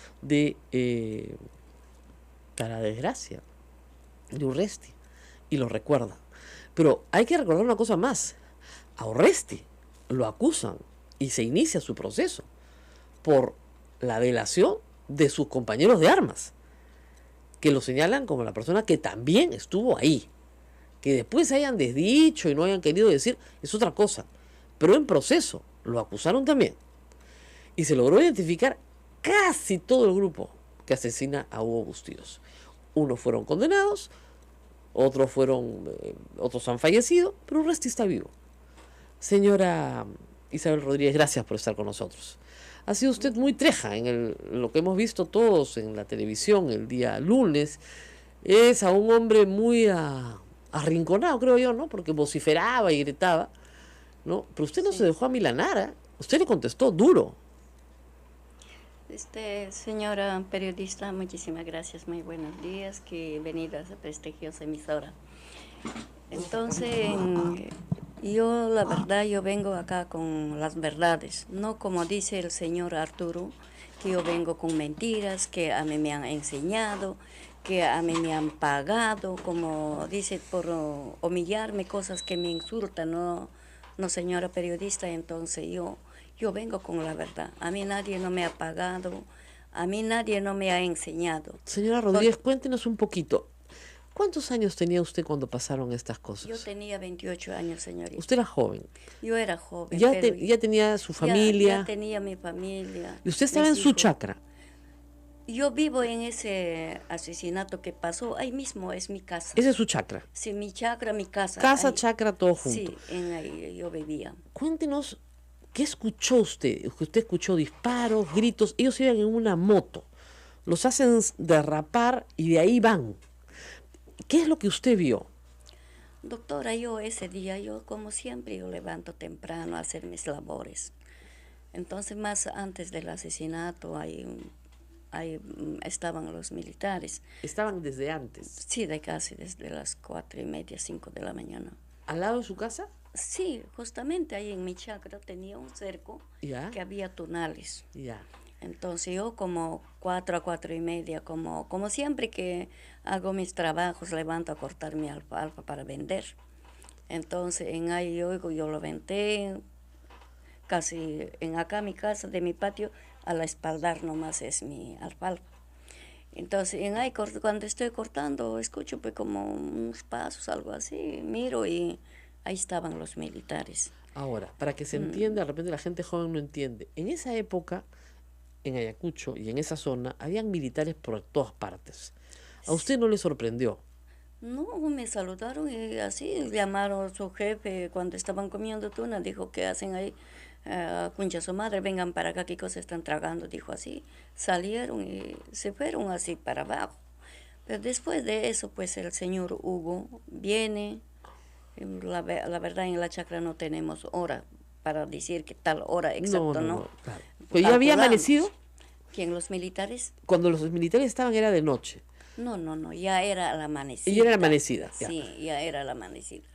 para desgracia de Urresti, y lo recuerda. Pero hay que recordar una cosa más: a Urresti lo acusan y se inicia su proceso por la delación de sus compañeros de armas, que lo señalan como la persona que también estuvo ahí. Que después se hayan desdicho y no hayan querido decir es otra cosa, pero en proceso lo acusaron también. Y se logró identificar casi todo el grupo que asesina a Hugo Bustos. Unos fueron condenados, otros han fallecido, pero Urresti está vivo. Señora Isabel Rodríguez, gracias por estar con nosotros. Ha sido usted muy treja en lo que hemos visto todos en la televisión el día lunes. Es a un hombre muy arrinconado, creo yo, ¿no? Porque vociferaba y gritaba, ¿no? Pero usted no se dejó amilanar, usted le contestó duro. Señora periodista, muchísimas gracias, muy buenos días, que venido a esa prestigiosa emisora. Entonces, yo la verdad, yo vengo acá con las verdades, no como dice el señor Arturo, que yo vengo con mentiras, que a mí me han enseñado, que a mí me han pagado, como dice, por humillarme, cosas que me insultan, no señora periodista. Entonces yo vengo con la verdad. A mí nadie no me ha pagado, a mí nadie no me ha enseñado. Señora Rodríguez, cuéntenos un poquito. ¿Cuántos años tenía usted cuando pasaron estas cosas? Yo tenía 28 años, señorita. ¿Usted era joven? Yo era joven. ¿Ya tenía su familia? Ya tenía mi familia. ¿Y usted estaba en su chacra? Yo vivo en ese asesinato que pasó, ahí mismo es mi casa. ¿Esa es su chacra? Sí, mi chacra, mi casa. Casa, ahí, chacra, todo junto. Sí, en ahí yo vivía. Cuéntenos, ¿qué escuchó usted? Usted escuchó disparos, gritos, ellos iban en una moto, los hacen derrapar y de ahí van. ¿Qué es lo que usted vio? Doctora, yo ese día, yo como siempre, yo levanto temprano a hacer mis labores. Entonces, más antes del asesinato, ahí estaban los militares. ¿Estaban desde antes? Sí, casi desde las 4:30, 5 de la mañana. ¿Al lado de su casa? Sí, justamente ahí en mi chacra tenía un cerco que había tunales. Ya. Entonces yo como 4 a 4:30, como siempre que hago mis trabajos, levanto a cortar mi alfalfa para vender. Entonces en ahí yo lo vendé casi en acá mi casa, de mi patio, a la espaldar nomás es mi alfalfa. Entonces en ahí cuando estoy cortando escucho pues como unos pasos, algo así, miro y ahí estaban los militares. Ahora, para que se entienda, de repente la gente joven no entiende. En esa época, en Ayacucho y en esa zona, habían militares por todas partes. ¿A usted no le sorprendió? No, me saludaron y así llamaron a su jefe cuando estaban comiendo tuna, dijo que hacen ahí, concha su madre, vengan para acá, qué cosas están tragando, dijo así. Salieron y se fueron así para abajo. Pero después de eso, pues el señor Hugo viene. La verdad, en la chacra no tenemos hora para decir que tal hora exacto, ¿no? Claro. ¿Pero ya había amanecido? ¿Quién, los militares? Cuando los militares estaban era de noche. No, ya era la amanecida. Y era la amanecida, ya. Sí, ya era la amanecida.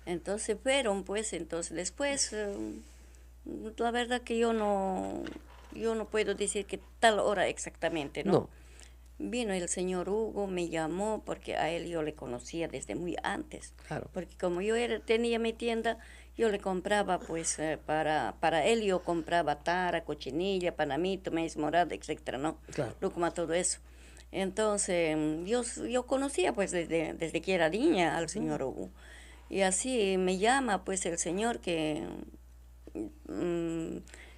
Entonces fueron, pues, entonces después, la verdad que yo no puedo decir que tal hora exactamente, ¿no? No. Vino el señor Hugo, me llamó porque a él yo le conocía desde muy antes. Claro. Porque como tenía mi tienda, yo le compraba, pues, para él yo compraba tara, cochinilla, panamito, maíz morado, etcétera, ¿no? Claro. Lúcuma, todo eso. Entonces, yo conocía, pues, desde que era niña al señor Hugo. Y así me llama, pues, el señor que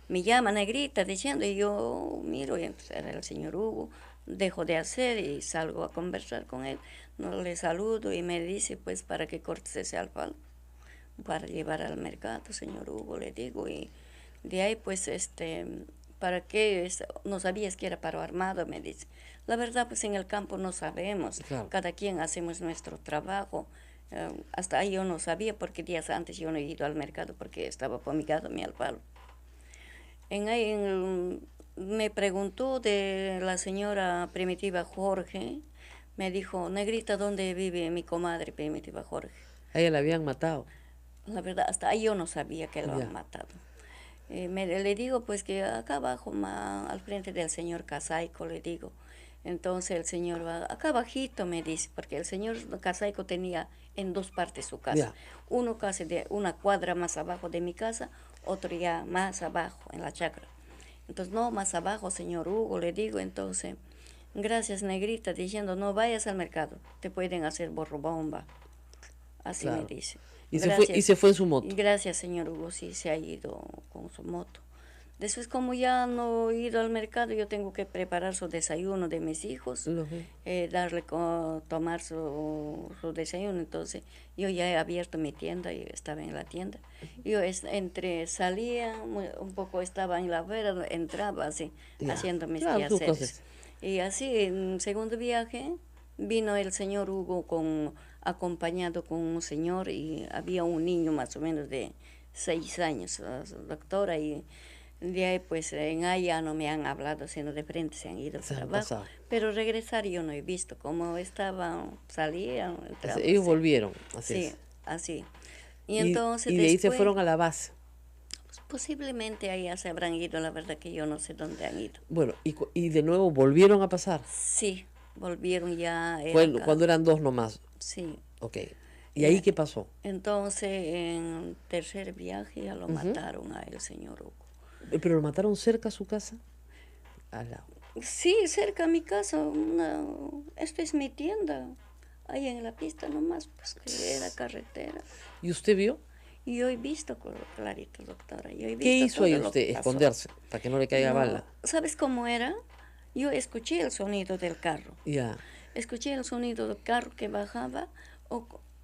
me llama Negrita diciendo, y yo miro, y entonces era el señor Hugo, dejo de hacer y salgo a conversar con él, no le saludo y me dice, pues, para que cortes ese alfalfa, para llevar al mercado, señor Hugo, le digo, y de ahí, pues, ¿para qué? No sabías que era paro armado, me dice. La verdad, pues, en el campo no sabemos, Claro. cada quien hacemos nuestro trabajo. Hasta ahí yo no sabía porque días antes yo no he ido al mercado porque estaba fumigado mi alfalfa. Me preguntó de la señora Primitiva Jorge, me dijo, Negrita, ¿dónde vive mi comadre Primitiva Jorge? A ella la habían matado. La verdad, hasta ahí yo no sabía que lo Ya. han matado. Le digo, pues, que acá abajo, al frente del señor Casaico, le digo. Entonces el señor va, acá abajito, me dice, porque el señor Casaico tenía en dos partes su casa. Ya. Uno casi de una cuadra más abajo de mi casa, otro ya más abajo, en la chacra. Entonces, no, más abajo, señor Hugo, le digo. Entonces, gracias, Negrita, diciendo, no vayas al mercado, te pueden hacer borrobomba. Así Claro. me dice. Y se fue en su moto. Gracias, señor Hugo, sí, se ha ido con su moto. Después, como ya no he ido al mercado, yo tengo que preparar su desayuno de mis hijos, darle tomar su desayuno. Entonces, yo ya he abierto mi tienda, y estaba en la tienda. Yo salía, un poco estaba en la afuera, entraba así, Ya. haciendo mis Claro, tus quehaceres. cosas. Y así, en segundo viaje, vino el señor Hugo acompañado con un señor, y había un niño más o menos de 6 años, doctora, y de ahí, pues, en ahí ya no me han hablado, sino de frente se han ido Se para han abajo. pasado. Pero regresar yo no he visto, como estaban, salían, entraban. Ellos sí. volvieron. Así Sí, es. así. Y entonces y de ahí se después, fueron a la base. posiblemente allá se habrán ido, la verdad que yo no sé dónde han ido. Bueno, y de nuevo volvieron a pasar. Sí, volvieron ya. Fue acá. cuando eran 2 nomás. Sí. Ok. ¿Y ahí qué pasó? Entonces, en tercer viaje ya lo mataron a el señor Hugo. ¿Pero lo mataron cerca a su casa? Al lado. Sí, cerca a mi casa. Esto es mi tienda. Ahí en la pista nomás, pues, que era carretera. ¿Y usted vio? Y yo he visto clarito, doctora. Yo he visto ¿Qué hizo todo ahí lo que usted? pasó. Esconderse, para que no le caiga No, bala. ¿sabes cómo era? Yo escuché el sonido del carro. Ya. Escuché el sonido del carro que bajaba.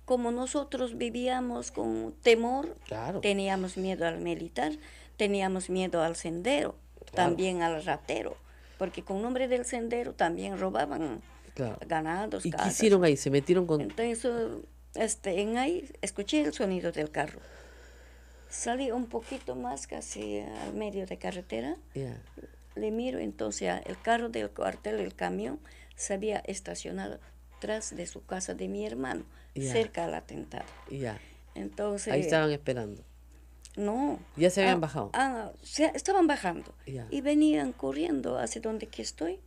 Como nosotros vivíamos con temor, Claro. teníamos miedo al militar, teníamos miedo al sendero, también al ratero, porque con nombre del sendero también robaban Claro. ganados, ¿Y qué casas. hicieron ahí? Se metieron con... Entonces, en ahí escuché el sonido del carro. Salí un poquito más, casi al medio de carretera. Ya. Le miro, entonces el carro del cuartel, el camión, se había estacionado tras de su casa de mi hermano, Ya. cerca al atentado. Ya. Entonces, Ahí estaban esperando. no. Ya se habían bajado. Estaban bajando Ya. y venían corriendo hacia donde que estoy.